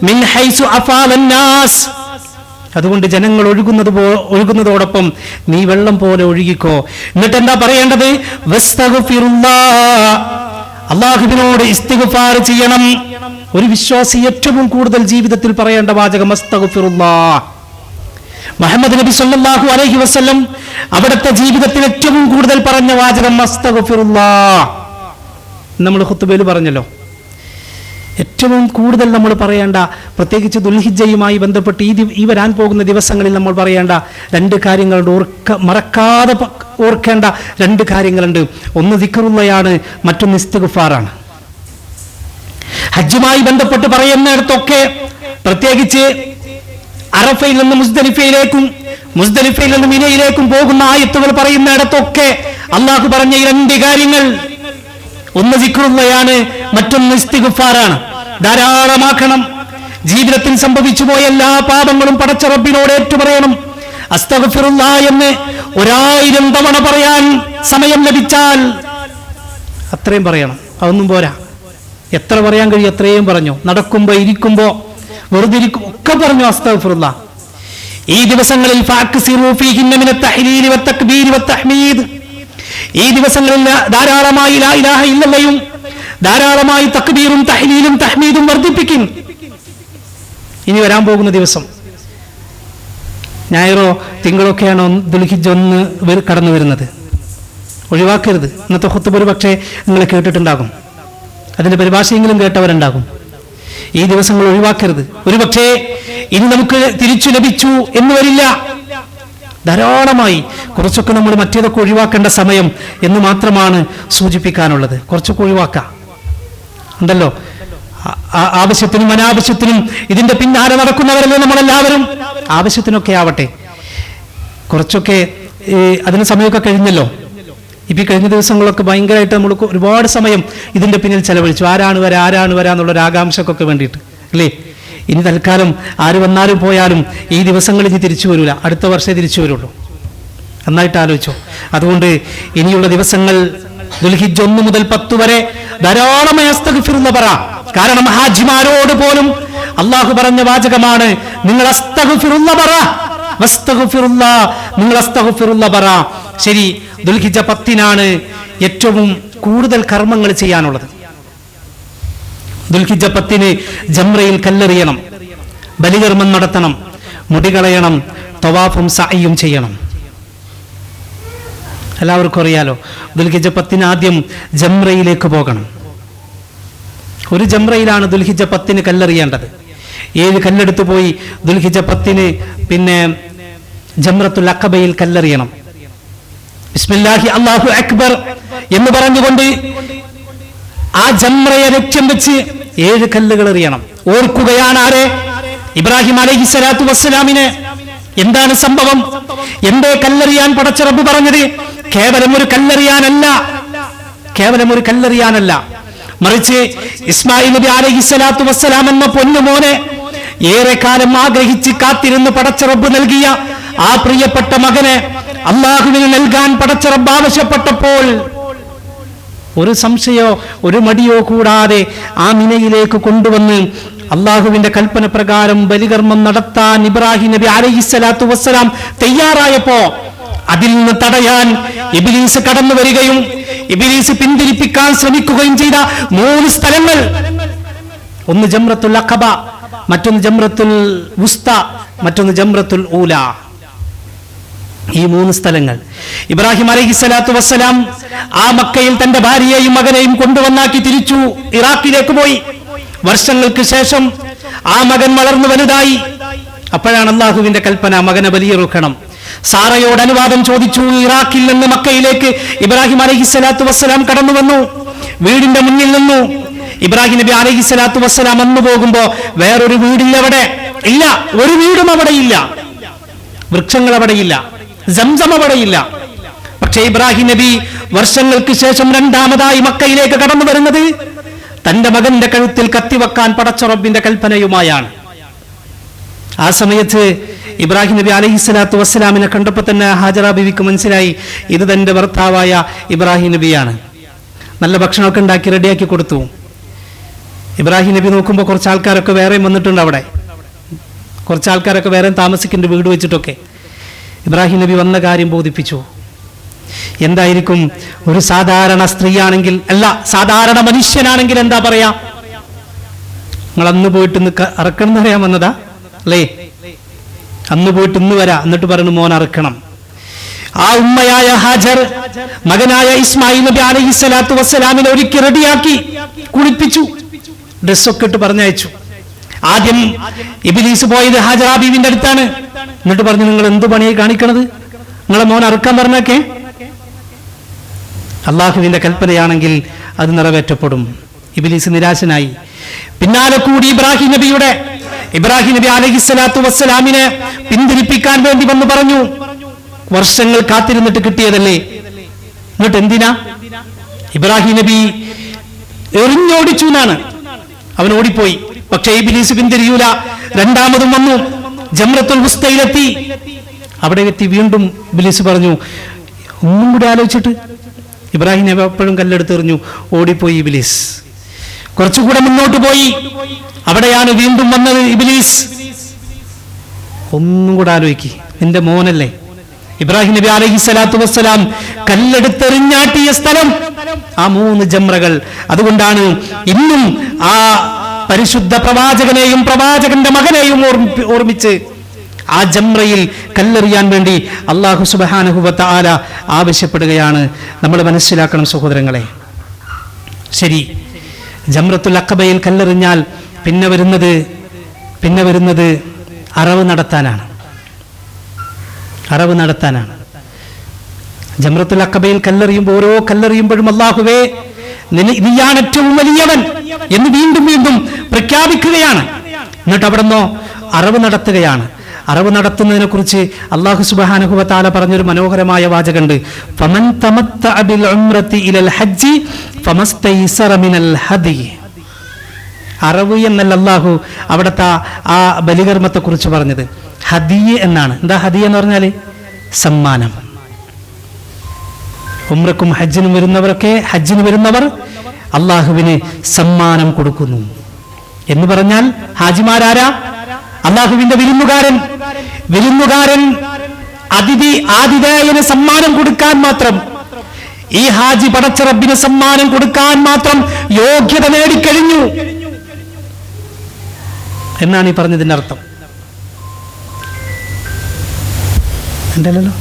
മിൻ ഹൈസു അഫാലന്നാസ്. അതുകൊണ്ട് ജനങ്ങൾ ഒഴുകുന്നതോടൊപ്പം നീ വെള്ളം പോലെ ഒഴുകിക്കോ. എന്നിട്ട് എന്താ പറയേണ്ടത്? വസ്തഗ്ഫിറുല്ലാഹ്. അല്ലാഹുവിനോട് ഇസ്തിഗ്ഫാർ ചെയ്യണം. ഒരു വിശ്വാസി ഏറ്റവും കൂടുതൽ ജീവിതത്തിൽ പറയേണ്ട വാചകം അസ്തഗ്ഫിറുല്ലാഹ്. മുഹമ്മദ് നബി സല്ലല്ലാഹു അലൈഹി വസല്ലം അവിടുത്തെ ജീവിതത്തിൽ ഏറ്റവും കൂടുതൽ പറഞ്ഞ വാചകം അസ്തഗ്ഫിറുല്ലാഹ്. നമ്മൾ ഖുത്ബയിൽ പറഞ്ഞല്ലോ, ഏറ്റവും കൂടുതൽ നമ്മൾ പറയേണ്ട, പ്രത്യേകിച്ച് ദുൽഹിജ്ജയുമായി ബന്ധപ്പെട്ട് ഈ വരാൻ പോകുന്ന ദിവസങ്ങളിൽ നമ്മൾ പറയേണ്ട 2 കാര്യങ്ങളുണ്ട്. മറക്കാതെ ഓർക്കേണ്ട 2 കാര്യങ്ങളുണ്ട്. ഒന്ന് ദിക്റുള്ളയാണ്, മറ്റൊന്ന് ഇസ്തിഗ്ഫാറാണ്. ഹജ്ജുമായി ബന്ധപ്പെട്ട് പറയുന്നിടത്തൊക്കെ, പ്രത്യേകിച്ച് അറഫയിൽ നിന്ന് മുസ്ദലിഫയിലേക്കും മുസ്ദലിഫയിൽ നിന്ന് മിനയിലേക്കും പോകുന്ന ആയത്തുകൾ പറയുന്നിടത്തൊക്കെ അള്ളാഹു പറഞ്ഞ ഈ 2 കാര്യങ്ങൾ, ഒന്ന് ദിക്റുള്ളയാണ്, മറ്റൊന്ന് ഇസ്തിഗ്ഫാറാണ്. ധാരാളമാക്കണം. ജീവിതത്തിൽ സംഭവിച്ചു പോയ എല്ലാ പാപങ്ങളും പടച്ച റബ്ബിനോട് ഏറ്റുപറയണം. അസ്തഗ്ഫിറുല്ലാഹ് എന്ന് 1000 തവണ പറയാൻ സമയം ലഭിച്ചാൽ അത്രയും പറയണം. അതൊന്നും പോരാ. എത്ര പറയാൻ കഴിയും അത്രയും പറഞ്ഞു. നടക്കുമ്പോ ഇരിക്കുമ്പോ വെറുതെ ഒക്കെ പറഞ്ഞു അസ്തഗ്ഫിറുല്ലാഹ്. ഈ ദിവസങ്ങളിൽ ഫഅക്സിറൂ ഫീഹിന്ന മിനത് തഹ്ലീൽ വത്തക്ബീർ വത്തഹ്മീദ്. ഈ ദിവസങ്ങളിൽ ധാരാളമായി ലാ ഇലാഹ ഇല്ലല്ലയും ധാരാളമായി തക്ബീറും തഹ്ലീലും തഹ്മീദും വർദ്ധിപ്പിക്കും. ഇനി വരാൻ പോകുന്ന ദിവസം ഞായറോ തിങ്കളൊക്കെയാണോ ദുൽഹിജ്ജ 1 കടന്നു വരുന്നത്. ഒഴിവാക്കരുത്. ഇന്നത്തെ ഖുത്ബ ഒരു പക്ഷേ നിങ്ങൾ കേട്ടിട്ടുണ്ടാകും, അതിന്റെ പരിഭാഷയെങ്കിലും കേട്ടവരുണ്ടാകും. ഈ ദിവസങ്ങൾ ഒഴിവാക്കരുത്. ഒരു പക്ഷേ ഇനി നമുക്ക് തിരിച്ചു ലഭിച്ചു എന്ന് വരില്ല. ധാരാളമായി കുറച്ചൊക്കെ നമ്മൾ മറ്റേതൊക്കെ ഒഴിവാക്കേണ്ട സമയം എന്ന് മാത്രമാണ് സൂചിപ്പിക്കാനുള്ളത്. കുറച്ചൊക്കെ ഒഴിവാക്കാം ഉണ്ടല്ലോ. ആവശ്യത്തിനും അനാവശ്യത്തിനും ഇതിന്റെ പിന്നാലെ നടക്കുന്നവരല്ലേ നമ്മളെല്ലാവരും. ആവശ്യത്തിനൊക്കെ ആവട്ടെ, കുറച്ചൊക്കെ അതിന് സമയമൊക്കെ കഴിഞ്ഞല്ലോ. ഇപ്പം ഈ കഴിഞ്ഞ ദിവസങ്ങളൊക്കെ ഭയങ്കരമായിട്ട് നമ്മൾ ഒരുപാട് സമയം ഇതിന്റെ പിന്നിൽ ചെലവഴിച്ചു. ആരാണ് വരാ എന്നുള്ളൊരു ആകാംക്ഷക്കൊക്കെ വേണ്ടിയിട്ട് അല്ലേ. ഇനി തൽക്കാലം ആര് വന്നാലും പോയാലും ഈ ദിവസങ്ങൾ ഇനി തിരിച്ചു വരില്ല, അടുത്ത വർഷമേ തിരിച്ചു വരുള്ളൂ. നന്നായിട്ട് ആലോചിച്ചു. അതുകൊണ്ട് ഇനിയുള്ള ദിവസങ്ങൾ ദുൽഹിജ്ജ് 1 മുതൽ 10 വരെ ധാരാളമായി അസ്തഗ്ഫിറുല്ലാഹ് പറ. കാരണം ഹാജിമാരോട് പോലും അള്ളാഹു പറഞ്ഞ വാചകമാണ്, നിങ്ങൾ അസ്തഗ്ഫിറുല്ലാഹ് പറ, വസ്തഗ്ഫിറുല്ലാഹ്, നിങ്ങൾ അസ്തഗ്ഫിറുല്ലാഹ് പറ. ശരി, ദുൽഹിജ്ജ 10-നാണ് ഏറ്റവും കൂടുതൽ കർമ്മങ്ങൾ ചെയ്യാനുള്ളത്. ദുൽഹിജ്ജ 10-ന് ജംറയിൽ കല്ലെറിയണം, ബലികർമ്മം നടത്തണം, മുടി കളയണം, തവാഫും സഅയും ചെയ്യണം. എല്ലാവർക്കും അറിയാലോ, ദുൽഹിജ്ജ 10-ന് ആദ്യം ജംറയിലേക്ക് പോകണം. ഒരു ജംറയിലാണ് ദുൽഹിജ്ജ 10-ന് കല്ലെറിയേണ്ടത്. 7 കല്ലെടുത്തു പോയി ദുൽഹിജ്ജ 10-ന് പിന്നെ ജംറത്തുൽ അഖബയിൽ കല്ലെറിയണം. ബിസ്മില്ലാഹി അല്ലാഹു അക്ബർ എന്ന് പറഞ്ഞുകൊണ്ട് ആ ജംറയെ ലക്ഷ്യം വെച്ച് 7 കല്ലുകൾ എറിയണം. ഓർക്കുകയാണ് ആരെ? ഇബ്രാഹിം അലൈഹിസ്സലാത്തു വസ്സലാമിനെ. എന്താണ് സംഭവം? എന്തേ കല്ലെറിയാൻ പടച്ച റബ്ബ് പറഞ്ഞത്? കേവലം ഒരു കല്ലെറിയാനല്ല, മറിച്ച് ഇസ്മായിൽ നബി അലൈഹിസ്സലാത്തു വസ്സലാം എന്ന പൊന്നുമോനെ ഏറെ കാലം ആഗ്രഹിച്ച് കാത്തിരുന്ന് പടച്ച റബ്ബ് നൽകിയ ആ പ്രിയപ്പെട്ട മകനെ അല്ലാഹുവിന് നൽകാൻ പടച്ച റബ്ബ് ആവശ്യപ്പെട്ടപ്പോൾ ഒരു സംശയോ ഒരു മടിയോ കൂടാതെ ആ മിനയിലേക്ക് കൊണ്ടുവന്ന് അള്ളാഹുവിന്റെ കൽപ്പന പ്രകാരം ബലികർമ്മം നടത്താൻ ഇബ്രാഹിം നബി അലൈഹിസ്സലാത്തു വസ്സലാം തയ്യാറായപ്പോ അതിൽ നിന്ന് തടയാൻ ഇബ്ലീസ് കടന്നു വരികയും ഇബ്ലീസ് പിന്തിരിപ്പിക്കാൻ ശ്രമിക്കുകയും ചെയ്ത 3 സ്ഥലങ്ങൾ, ഒന്ന് ജംറത്തുൽ അഖബ, മറ്റൊന്ന് ജംറത്തുൽ വുസ്ത, മറ്റൊന്ന് ജംറത്തുൽ ഊല. ഈ 3 സ്ഥലങ്ങൾ ഇബ്രാഹിം അലൈഹിസ്സലാത്തു വസ്സലാം ആ മക്കയിൽ തന്റെ ഭാര്യയെയും മകനെയും കൊണ്ടുവന്നാക്കി തിരിച്ചു ഇറാഖിലേക്ക് പോയി. വർഷങ്ങൾക്ക് ശേഷം ആ മകൻ വളർന്നു വലുതായി. അപ്പോഴാണ് അള്ളാഹുവിന്റെ കൽപ്പന, മകനെ ബലിയിറക്കണം. സാറയോട് അനുവാദം ചോദിച്ചു. ഇറാഖിൽ നിന്ന് മക്കയിലേക്ക് ഇബ്രാഹിം അലൈഹിസ്സലാത്തു വസ്സലാം കടന്നു വന്നു. വീടിന്റെ മുന്നിൽ നിന്നു. ഇബ്രാഹിം നബി അലൈഹിസ്സലാത്തു വസ്സലാം വന്നു പോകുമ്പോ വേറൊരു വീടില്ല, അവിടെ ഇല്ല, ഒരു വീടും അവിടെയില്ല, വൃക്ഷങ്ങൾ അവിടെയില്ല, സംസം അവിടെയില്ല. പക്ഷേ ഇബ്രാഹിം നബി വർഷങ്ങൾക്ക് ശേഷം 2ാമതായി മക്കയിലേക്ക് കടന്നു വരുന്നത് തന്റെ മകന്റെ കഴുത്തിൽ കത്തിവെക്കാൻ പടച്ച റബ്ബിന്റെ കൽപ്പനയുമായാണ്. ആ സമയത്ത് ഇബ്രാഹിം നബി അലൈഹിസ്സലാത്തു വസ്സലാമിനെ കണ്ടപ്പോൾ തന്നെ ഹാജറ ബീവിക്ക് മനസ്സിലായി, ഇത് തന്റെ ഭർത്താവായ ഇബ്രാഹിം നബിയാണ്. നല്ല ഭക്ഷണമൊക്കെ ഉണ്ടാക്കി റെഡിയാക്കി കൊടുത്തു. ഇബ്രാഹിം നബി നോക്കുമ്പോൾ കുറച്ച് ആൾക്കാരൊക്കെ വേറെയും വന്നിട്ടുണ്ട്. അവിടെ കുറച്ച് ആൾക്കാരൊക്കെ വേറെ താമസിക്കുന്നുണ്ട്, വീട് വെച്ചിട്ടൊക്കെ. ഇബ്രാഹിം നബി വന്ന കാര്യം ബോധിപ്പിച്ചു. എന്തായിരിക്കും? ഒരു സാധാരണ സ്ത്രീയാണെങ്കിൽ, അല്ല, സാധാരണ മനുഷ്യനാണെങ്കിൽ എന്താ പറയാ? നിങ്ങൾ അന്ന് പോയിട്ട് ഇന്ന് അറക്കണം എന്ന് പറയാൻ വന്നതാ അല്ലേ? അന്ന് പോയിട്ട് ഇന്ന് വരാ, എന്നിട്ട് പറഞ്ഞു മോൻ അറക്കണം. ആ ഉമ്മയായ ഹാജർ മകനായ ഇസ്മായിൽ നബി അലൈഹിസ്സലാത്തു വസ്സലാമിനെ ഒരുക്കി റെഡിയാക്കി കുളിപ്പിച്ചു, ഡ്രസ്സൊക്കെ ഇട്ട് പറഞ്ഞയച്ചു. ആദ്യം ഇബ്ലീസ് പോയത് ഹാജറ ബീവിന്റെ അടുത്താണ്. എന്നിട്ട് പറഞ്ഞു, നിങ്ങൾ എന്ത് പണിയായി കാണിക്കണത്? നിങ്ങളെ മോൻ അറുക്കാൻ പറഞ്ഞൊക്കെ അള്ളാഹുവിന്റെ കൽപ്പനയാണെങ്കിൽ അത് നിറവേറ്റപ്പെടും. ഇബ്ലീസ് നിരാശനായി. പിന്നാലെ കൂടി ഇബ്രാഹിം നബി അലൈഹിസ്സലാത്തു വസ്സലാമിനെ പിന്തിരിപ്പിക്കാൻ വേണ്ടി വന്ന് പറഞ്ഞു, വർഷങ്ങൾ കാത്തിരുന്നിട്ട് കിട്ടിയതല്ലേ, എന്നിട്ട് എന്തിനാ? ഇബ്രാഹിം നബി എറിഞ്ഞോടിച്ചു എന്നാണ്. അവൻ ഓടിപ്പോയി. പക്ഷേ ഇബ്ലീസ് പിന്തിരിയൂല. 2ാമതും വന്നു, ജംറത്തുൽ വുസ്തയിലെത്തി. അവിടെ എത്തി വീണ്ടും ഇബ്ലീസ് പറഞ്ഞു, ഒന്നും കൂടി ആലോചിച്ചിട്ട്. ഇബ്രാഹിം നബി എപ്പോഴും കല്ലെടുത്തെറിഞ്ഞു. ഓടിപ്പോയി ഇബ്ലീസ്. കുറച്ചുകൂടെ മുന്നോട്ട് പോയി. അവിടെയാണ് വീണ്ടും വന്നത് ഇബ്ലീസ്. ഒന്നും കൂടെ ആലോചിക്ക്, നിന്റെ മോനല്ലേ? ഇബ്രാഹിം നബി അലൈഹിസ്സലാത്തു വസ്സലാം കല്ലെടുത്തെറിഞ്ഞാട്ടിയ സ്ഥലം ആ 3 ജംറകൾ. അതുകൊണ്ടാണ് ഇന്നും ആ പരിശുദ്ധ പ്രവാചകനെയും പ്രവാചകന്റെ മകനെയും ഓർമ്മിച്ച് ആ ജംറയിൽ കല്ലെറിയാൻ വേണ്ടി അല്ലാഹു സുബ്ഹാനഹു വ തആല ആവശ്യപ്പെടുകയാണ്. നമ്മൾ മനസ്സിലാക്കണം സഹോദരങ്ങളെ. ശരി, ജംറത്തുൽ അഖബയിൽ കല്ലെറിഞ്ഞാൽ പിന്നെ വരുന്നത് അറവ് നടത്താനാണ്. ജംറത്തുൽ അഖബയിൽ കല്ലെറിയുമ്പോൾ ഓരോ കല്ലെറിയുമ്പോഴും അല്ലാഹുവേ നീയാണ് ഏറ്റവും വലിയവൻ എന്ന് വീണ്ടും വീണ്ടും പ്രഖ്യാപിക്കുകയാണ്. എന്നിട്ട് അവിടുന്ന് അറവ് നടത്തുകയാണ്. അറവ് നടത്തുന്നതിനെ കുറിച്ച് അല്ലാഹു സുബ്ഹാനഹു വ തആല പറഞ്ഞൊരു മനോഹരമായ വാചകമുണ്ട്. ഫമൻ തമത്തഅ ബിൽ ഉംറതി ഇലൽ ഹജ്ജി ഫമസ്തൈസറ മിനൽ ഹദി. അറവ് എന്നല്ല അല്ലാഹു അവിടുത്തെ ആ ബലികർമ്മത്തെ കുറിച്ച് പറഞ്ഞത്, ഹദിയ എന്നാണ്. എന്താ ഹദിയ എന്ന് പറഞ്ഞാല്? സമ്മാനം. ഉംറക്കും ഹജ്ജിനും വരുന്നവർ അള്ളാഹുവിന് സമ്മാനം കൊടുക്കുന്നു എന്ന് പറഞ്ഞാൽ ഹാജിമാരാരാ? അള്ളാഹുവിന്റെ വിരുന്നുകാരൻ ആതിഥേയന് സമ്മാനം കൊടുക്കാൻ മാത്രം, ഈ ഹാജി പടച്ച റബ്ബിന് സമ്മാനം കൊടുക്കാൻ മാത്രം യോഗ്യത നേടിക്കഴിഞ്ഞു എന്നാണ് ഈ പറഞ്ഞതിന്റെ അർത്ഥം. ഉണ്ടല്ലോ.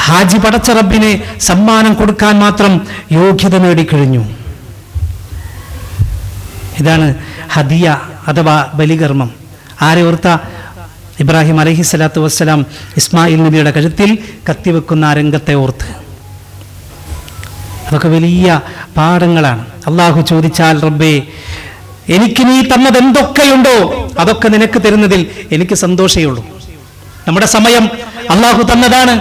ഹാജി പടച്ച റബ്ബിന് സമ്മാനം കൊടുക്കാൻ മാത്രം യോഗ്യത നേടിക്കഴിഞ്ഞു. ഇതാണ് ഹദിയ അഥവാ ബലികർമ്മം. ആരെ ഓർത്ത? ഇബ്രാഹിം അലൈഹിസ്സലാത്തു വസ്സലാം ഇസ്മായിൽ നബിയുടെ കഴുത്തിൽ കത്തിവെക്കുന്ന ആ രംഗത്തെ ഓർത്ത്. അതൊക്കെ വലിയ പാഠങ്ങളാണ്. അള്ളാഹു ചോദിച്ചാൽ, റബ്ബേ എനിക്ക് നീ തന്നത് എന്തൊക്കെയുണ്ടോ അതൊക്കെ നിനക്ക് തരുന്നതിൽ എനിക്ക് സന്തോഷമേ ഉള്ളൂ. നമ്മുടെ സമയം അള്ളാഹു തന്നതാണ്,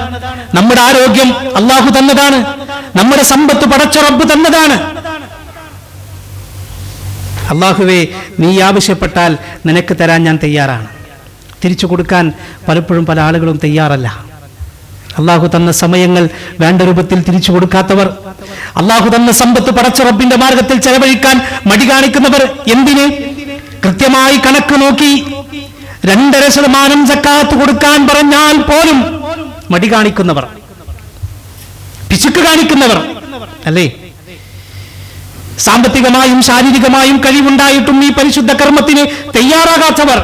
നമ്മുടെ ആരോഗ്യം അള്ളാഹു തന്നതാണ്, നമ്മുടെ സമ്പത്ത് പടച്ച റബ്ബ് തന്നതാണ്. അള്ളാഹുവേ, നീ ആവശ്യപ്പെട്ടാൽ നിനക്ക് തരാൻ ഞാൻ തയ്യാറാണ്. തിരിച്ചു കൊടുക്കാൻ പലപ്പോഴും പല ആളുകളും തയ്യാറല്ല. അള്ളാഹു തന്ന സമയങ്ങൾ വേണ്ട രൂപത്തിൽ തിരിച്ചു കൊടുക്കാത്തവർ, അള്ളാഹു തന്ന സമ്പത്ത് പടച്ച റബ്ബിന്റെ മാർഗത്തിൽ ചെലവഴിക്കാൻ മടി കാണിക്കുന്നവർ, എന്തിന്? കൃത്യമായി കണക്ക് നോക്കി 2.5% സക്കാത്ത് കൊടുക്കാൻ പറഞ്ഞാൽ പോലും മടി കാണിക്കുന്നവർ, പിശുക്ക് കാണിക്കുന്നവർ അല്ലേ? സാമ്പത്തികമായും ശാരീരികമായും കഴിവുണ്ടായിട്ടും ഈ പരിശുദ്ധ കർമ്മത്തിന് തയ്യാറാകാത്തവർ.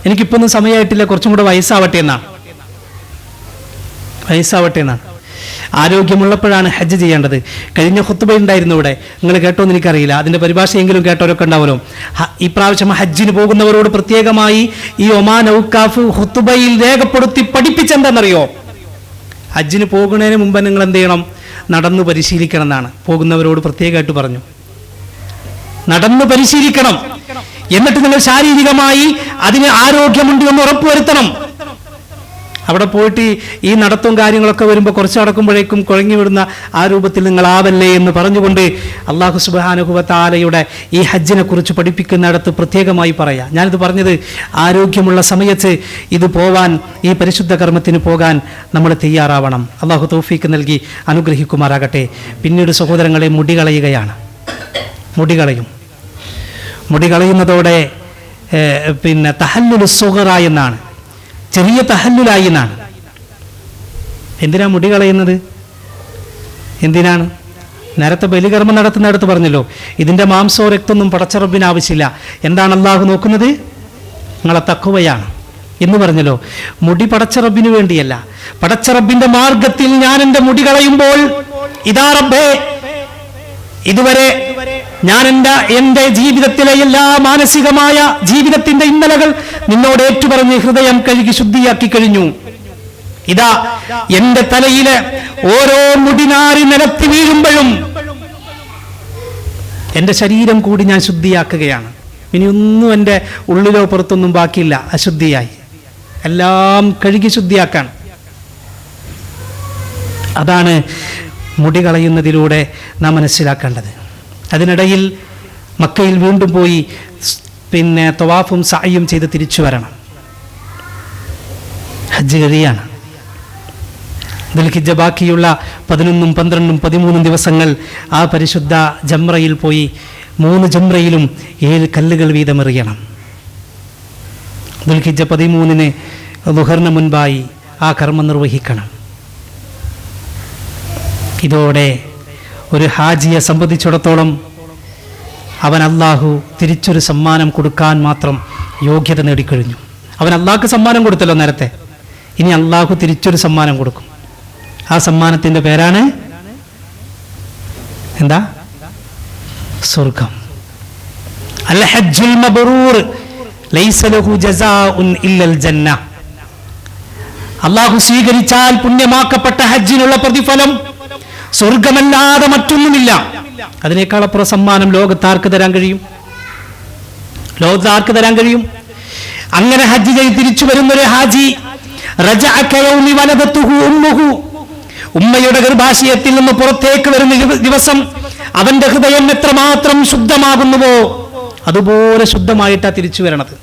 എനിക്കിപ്പൊന്നും സമയമായിട്ടില്ല, കുറച്ചും കൂടെ വയസ്സാവട്ടെ എന്നാണ്. ആരോഗ്യമുള്ളപ്പോഴാണ് ഹജ്ജ് ചെയ്യേണ്ടത്. കഴിഞ്ഞ ഖുത്ബ ഉണ്ടായിരുന്നു ഇവിടെ, നിങ്ങൾ കേട്ടോന്ന് എനിക്കറിയില്ല, അതിന്റെ പരിഭാഷയെങ്കിലും കേട്ടവരൊക്കെ ഉണ്ടാവുമല്ലോ. ഈ പ്രാവശ്യം ഹജ്ജിന് പോകുന്നവരോട് പ്രത്യേകമായി ഈ ഒമാൻ ഔക്കാഫ് ഖുത്ബയിൽ രേഖപ്പെടുത്തി പഠിപ്പിച്ചെന്താണെന്നറിയോ? ഹജ്ജിന് പോകുന്നതിന് മുമ്പ് നിങ്ങൾ എന്ത് ചെയ്യണം? നടന്നു പരിശീലിക്കണം എന്നാണ് പോകുന്നവരോട് പ്രത്യേകമായിട്ട് പറഞ്ഞു. നടന്നു പരിശീലിക്കണം, എന്നിട്ട് നിങ്ങൾ ശാരീരികമായി അതിന് ആരോഗ്യമുണ്ട് എന്ന് ഉറപ്പുവരുത്തണം. അവിടെ പോയിട്ട് ഈ നടത്തവും കാര്യങ്ങളൊക്കെ വരുമ്പോൾ കുറച്ച് നടക്കുമ്പോഴേക്കും കുഴങ്ങി വിടുന്ന ആ രൂപത്തിൽ നിങ്ങൾ ആവല്ലേ എന്ന് പറഞ്ഞുകൊണ്ട് അല്ലാഹു സുബ്ഹാനഹു വ തആലയുടെ ഈ ഹജ്ജിനെ കുറിച്ച് പഠിപ്പിക്കുന്നിടത്ത് പ്രത്യേകമായി പറയാം. ഞാനിത് പറഞ്ഞത് ആരോഗ്യമുള്ള സമയത്ത് ഇത് പോവാൻ, ഈ പരിശുദ്ധ കർമ്മത്തിന് പോകാൻ നമ്മൾ തയ്യാറാവണം. അല്ലാഹു തൗഫീക്ക് നൽകി അനുഗ്രഹിക്കുമാറാകട്ടെ. പിന്നീട് സഹോദരങ്ങളെ, മുടി കളയുന്നതോടെ തഹല്ലുലു സുഗറ എന്നാണ്, ചെറിയ തഹല്ലുലായി എന്നാണ്. എന്തിനാ മുടി കളയുന്നത്? എന്തിനാണ്? നേരത്തെ ബലികർമ്മം നടത്തുന്നിടത്ത് പറഞ്ഞല്ലോ, ഇതിന്റെ മാംസോ രക്തൊന്നും പടച്ച റബ്ബിന് ആവശ്യമില്ല. എന്താണ് അള്ളാഹു നോക്കുന്നത്? നിങ്ങളെ തഖ്വയാണ് എന്ന് പറഞ്ഞല്ലോ. മുടി പടച്ച റബ്ബിന് വേണ്ടിയല്ല, പടച്ച റബ്ബിന്റെ മാർഗത്തിൽ ഞാൻ എൻ്റെ മുടി കളയുമ്പോൾ, ഇതാ റബ്ബേ, ഇതുവരെ ഞാൻ എൻ്റെ ജീവിതത്തിലെ എല്ലാ മാനസികമായ ജീവിതത്തിന്റെ ഇന്നലകൾ നിന്നോട് ഏറ്റുപറഞ്ഞ് ഹൃദയം കഴുകി ശുദ്ധിയാക്കി കഴിഞ്ഞു. ഇതാ എന്റെ തലയിലെ ഓരോ മുടിനാരി നിലത്ത് വീഴുമ്പോഴും എൻ്റെ ശരീരം കൂടി ഞാൻ ശുദ്ധിയാക്കുകയാണ്. ഇനിയൊന്നും എൻ്റെ ഉള്ളിലോ പുറത്തൊന്നും ബാക്കിയില്ല, അശുദ്ധിയായി. എല്ലാം കഴുകി ശുദ്ധിയാക്കാൻ. അതാണ് മുടി കളയുന്നതിലൂടെ നാം മനസ്സിലാക്കേണ്ടത്. അതിനിടയിൽ മക്കയിൽ വീണ്ടും പോയി തവാഫും സഅയും ചെയ്ത് തിരിച്ചു വരണം. ഹജ്ജ് കഴിയാണ്. ദുൽഹിജ്ജ ബാക്കിയുള്ള 11, 12, 13 ദിവസങ്ങൾ ആ പരിശുദ്ധ ജംറയിൽ പോയി 3 ജംറയിലും 7 കല്ലുകൾ വീതമെറിയണം. ദുൽഹിജ്ജ 13 ദുഹറിന് മുൻപായി ആ കർമ്മം നിർവഹിക്കണം. ഇതോടെ ഒരു ഹാജിയെ സംബന്ധിച്ചിടത്തോളം അവൻ അള്ളാഹു തിരിച്ചൊരു സമ്മാനം കൊടുക്കാൻ മാത്രം യോഗ്യത നേടിക്കഴിഞ്ഞു. അവൻ അള്ളാഹ്ക്ക് സമ്മാനം കൊടുത്തല്ലോ നേരത്തെ, ഇനി അള്ളാഹു തിരിച്ചൊരു സമ്മാനം കൊടുക്കും. ആ സമ്മാനത്തിന്റെ പേരാണ് എന്താ? സ്വർഗം. അൽ ഹജ്ജുൽ മബ്റൂർ ലൈസ ലഹു ജസാഉൻ ഇല്ലൽ ജന്ന. അള്ളാഹു സ്വീകരിച്ചാൽ പുണ്യമാക്കപ്പെട്ട ഹജ്ജിനുള്ള പ്രതിഫലം സ്വർഗമല്ലാതെ മറ്റൊന്നുമില്ല. അതിനേക്കാൾ അപ്പുറം സമ്മാനം ലോകത്താർക്ക് തരാൻ കഴിയും? അങ്ങനെ ഹജ്ജ് ചെയ്ത് തിരിച്ചു വരുന്നൊരു ഹാജി ഉമ്മയുടെ ഗർഭാശയത്തിൽ നിന്ന് പുറത്തേക്ക് വരുന്ന ദിവസം അവന്റെ ഹൃദയം എത്രമാത്രം ശുദ്ധമാകുന്നുവോ അതുപോലെ ശുദ്ധമായിട്ടാ തിരിച്ചു വരണത്.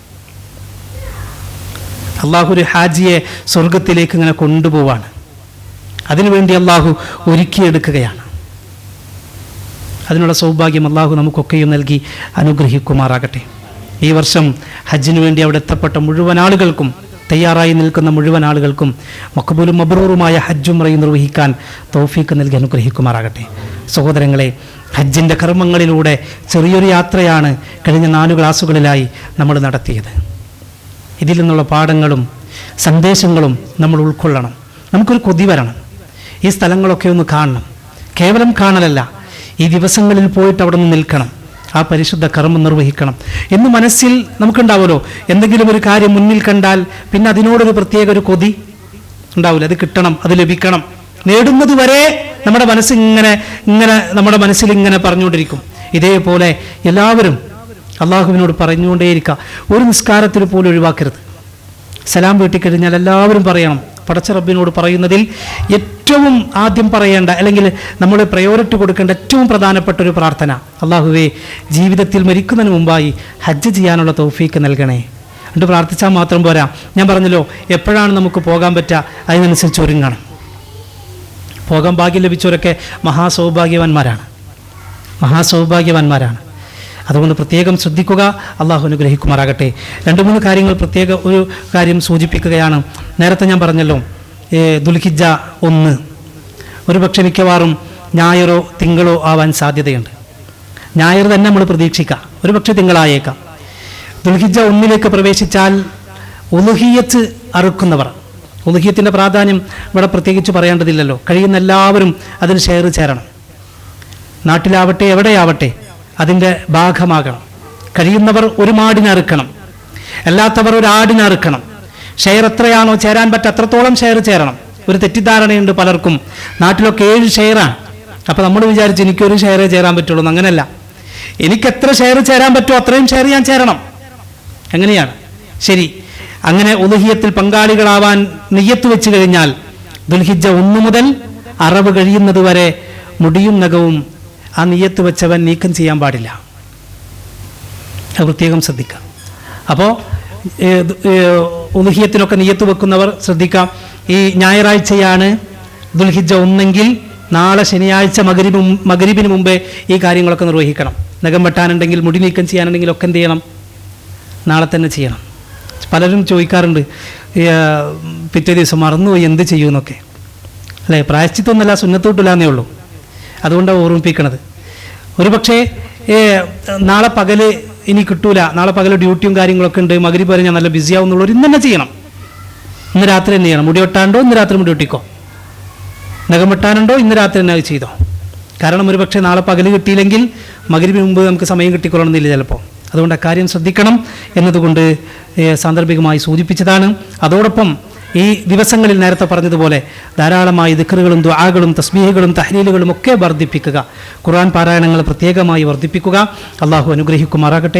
അള്ളാഹു ഒരു ഹാജിയെ സ്വർഗത്തിലേക്ക് ഇങ്ങനെ കൊണ്ടുപോവാണ്. അതിനുവേണ്ടി അള്ളാഹു ഒരുക്കിയെടുക്കുകയാണ്. അതിനുള്ള സൗഭാഗ്യം അള്ളാഹു നമുക്കൊക്കെയും നൽകി അനുഗ്രഹിക്കുമാറാകട്ടെ. ഈ വർഷം ഹജ്ജിനു വേണ്ടി അവിടെ എത്തപ്പെട്ട മുഴുവൻ ആളുകൾക്കും, തയ്യാറായി നിൽക്കുന്ന മുഴുവൻ ആളുകൾക്കും മഖ്ബൂലും മബ്റൂറുമായ ഹജ്ജ് ഉംറയും നിർവഹിക്കാൻ തൗഫീക്ക് നൽകി അനുഗ്രഹിക്കുമാറാകട്ടെ. സഹോദരങ്ങളെ, ഹജ്ജിൻ്റെ കർമ്മങ്ങളിലൂടെ ചെറിയൊരു യാത്രയാണ് കഴിഞ്ഞ 4 ക്ലാസ്സുകളിലായി നമ്മൾ നടത്തിയത്. ഇതിൽ നിന്നുള്ള പാഠങ്ങളും സന്ദേശങ്ങളും നമ്മൾ ഉൾക്കൊള്ളണം. നമുക്കൊരു കൊതി വരണം, ഈ സ്ഥലങ്ങളൊക്കെ ഒന്ന് കാണണം. കേവലം കാണലല്ല, ഈ ദിവസങ്ങളിൽ പോയിട്ട് അവിടെ നിന്ന് നിൽക്കണം, ആ പരിശുദ്ധ കർമ്മം നിർവഹിക്കണം എന്ന് മനസ്സിൽ നമുക്കുണ്ടാവുമല്ലോ. എന്തെങ്കിലും ഒരു കാര്യം മുന്നിൽ കണ്ടാൽ പിന്നെ അതിനോടൊരു പ്രത്യേക ഒരു കൊതി ഉണ്ടാവില്ല. അത് കിട്ടണം, അത് ലഭിക്കണം, നേടുന്നത് വരെ നമ്മുടെ മനസ്സ് ഇങ്ങനെ നമ്മുടെ മനസ്സിൽ ഇങ്ങനെ പറഞ്ഞുകൊണ്ടിരിക്കും. ഇതേപോലെ എല്ലാവരും അള്ളാഹുവിനോട് പറഞ്ഞുകൊണ്ടേയിരിക്കുക. ഒരു നിസ്കാരത്തിൽ പോലും ഒഴിവാക്കരുത്. സലാം വീട്ടിക്കഴിഞ്ഞാൽ എല്ലാവരും പറയണം. പടച്ച റബ്ബിനോട് പറയുന്നതിൽ ഏറ്റവും ആദ്യം പറയേണ്ട, അല്ലെങ്കിൽ നമ്മൾ പ്രയോറിറ്റി കൊടുക്കേണ്ട ഏറ്റവും പ്രധാനപ്പെട്ട ഒരു പ്രാർത്ഥന, അള്ളാഹുവേ ജീവിതത്തിൽ മരിക്കുന്നതിന് മുമ്പായി ഹജ്ജ് ചെയ്യാനുള്ള തൗഫീക്ക് നൽകണേ. എന്നിട്ട് പ്രാർത്ഥിച്ചാൽ മാത്രം പോരാ. ഞാൻ പറഞ്ഞല്ലോ, എപ്പോഴാണ് നമുക്ക് പോകാൻ പറ്റുക അതിനനുസരിച്ച് ഒരുങ്ങണം. പോകാൻ ഭാഗ്യം ലഭിച്ചവരൊക്കെ മഹാസൗഭാഗ്യവാന്മാരാണ്. അതുകൊണ്ട് പ്രത്യേകം ശ്രദ്ധിക്കുക. അള്ളാഹു അനുഗ്രഹിക്കുമാറാകട്ടെ. 2-3 കാര്യങ്ങൾ പ്രത്യേക ഒരു കാര്യം സൂചിപ്പിക്കുകയാണ്. നേരത്തെ ഞാൻ പറഞ്ഞല്ലോ, ദുൽഹിജ്ജ 1 ഒരുപക്ഷെ മിക്കവാറും ഞായറോ തിങ്കളോ ആവാൻ സാധ്യതയുണ്ട്. ഞായർ തന്നെ നമ്മൾ പ്രതീക്ഷിക്കാം, ഒരുപക്ഷെ തിങ്കളായേക്കാം. ദുൽഹിജ്ജ 1 പ്രവേശിച്ചാൽ ഉളുഹിയ്യത്ത് അറുക്കുന്നവർ, ഉളുഹിയ്യത്തിൻ്റെ പ്രാധാന്യം ഇവിടെ പ്രത്യേകിച്ച് പറയേണ്ടതില്ലല്ലോ. കഴിയുന്ന എല്ലാവരും അതിന് ഷെയർ ചേരണം. നാട്ടിലാവട്ടെ എവിടെയാവട്ടെ അതിൻ്റെ ഭാഗമാകണം. കഴിയുന്നവർ ഒരു മാടിനറുക്കണം, അല്ലാത്തവർ ഒരു ആടിനറുക്കണം. ഷെയർ എത്രയാണോ ചേരാൻ പറ്റുക അത്രത്തോളം ഷെയർ ചേരണം. ഒരു തെറ്റിദ്ധാരണയുണ്ട് പലർക്കും, നാട്ടിലൊക്കെ 7 ഷെയറാണ്. അപ്പോൾ നമ്മൾ വിചാരിച്ച് എനിക്കൊരു ഷെയറേ ചേരാൻ പറ്റുള്ളൂ. അങ്ങനെയല്ല, എനിക്ക് എത്ര ഷെയർ ചേരാൻ പറ്റുമോ അത്രയും ഷെയർ ഞാൻ ചേരണം. എങ്ങനെയാണ് ശരി? അങ്ങനെ ഉളുഹിയ്യത്തിൽ പങ്കാളികളാവാൻ നിയ്യത്ത് വെച്ച് കഴിഞ്ഞാൽ ദുൽഹിജ്ജ 1 മുതൽ അറവ് കഴിയുന്നത് വരെ മുടിയും നഖവും ആ നിയ്യത്ത് വെച്ചവൻ നീക്കം ചെയ്യാൻ പാടില്ല. അത് പ്രത്യേകം ശ്രദ്ധിക്കാം. അപ്പോൾ ഉളുഹിയ്യത്തിനൊക്കെ നിയ്യത്ത് വെക്കുന്നവർ ശ്രദ്ധിക്കാം. ഈ ഞായറാഴ്ചയാണ് ദുൽഹിജ്ജ 1 നാളെ ശനിയാഴ്ച മഗ്രിബിന് മുമ്പേ ഈ കാര്യങ്ങളൊക്കെ നിർവഹിക്കണം. നഖം വെട്ടാനുണ്ടെങ്കിൽ, മുടി നീക്കം ചെയ്യാനുണ്ടെങ്കിൽ ഒക്കെ എന്ത് ചെയ്യണം? നാളെ തന്നെ ചെയ്യണം. പലരും ചോദിക്കാറുണ്ട്, പിറ്റേ ദിവസം മറന്നുപോയി എന്ത് ചെയ്യുമെന്നൊക്കെ. അല്ലേ? പ്രായശ്ചിത്തൊന്നുമല്ല, സുന്നത്തോട്ടില്ലാന്നേ ഉള്ളൂ. അതുകൊണ്ടാണ് ഓർമ്മിപ്പിക്കണത്. ഒരു പക്ഷേ നാളെ പകല് ഇനി കിട്ടൂല, നാളെ പകൽ ഡ്യൂട്ടിയും കാര്യങ്ങളൊക്കെ ഉണ്ട്, മഗ്രിബ് വരെ ഞാൻ നല്ല ബിസി ആവുന്നുള്ളവർ ഇന്ന് തന്നെ ചെയ്യണം. ഇന്ന് രാത്രി തന്നെ ചെയ്യണം. മുടി വെട്ടാണ്ടോ ഇന്ന് രാത്രി മുടി വെട്ടിക്കോ. നഖം വെട്ടാനുണ്ടോ ഇന്ന് രാത്രി തന്നെ അത് ചെയ്തോ. കാരണം ഒരു പക്ഷേ നാളെ പകൽ കിട്ടിയില്ലെങ്കിൽ മഗ്രിബിന് മുമ്പ് നമുക്ക് സമയം കിട്ടിക്കൊള്ളണമെന്നില്ല ചിലപ്പോൾ. അതുകൊണ്ട് അക്കാര്യം ശ്രദ്ധിക്കണം എന്നതുകൊണ്ട് സാന്ദർഭികമായി സൂചിപ്പിച്ചതാണ്. അതോടൊപ്പം ഈ ദിവസങ്ങളിൽ നേരത്തെ പറഞ്ഞതുപോലെ ധാരാളമായി ദിക്റുകളും ദുആകളും തസ്ബീഹുകളും തഹ്ലീലുകളും ഒക്കെ വർദ്ധിപ്പിക്കുക. ഖുർആൻ പാരായണങ്ങൾ പ്രത്യേകമായി വർദ്ധിപ്പിക്കുക. അള്ളാഹു അനുഗ്രഹിക്കുമാറാകട്ടെ.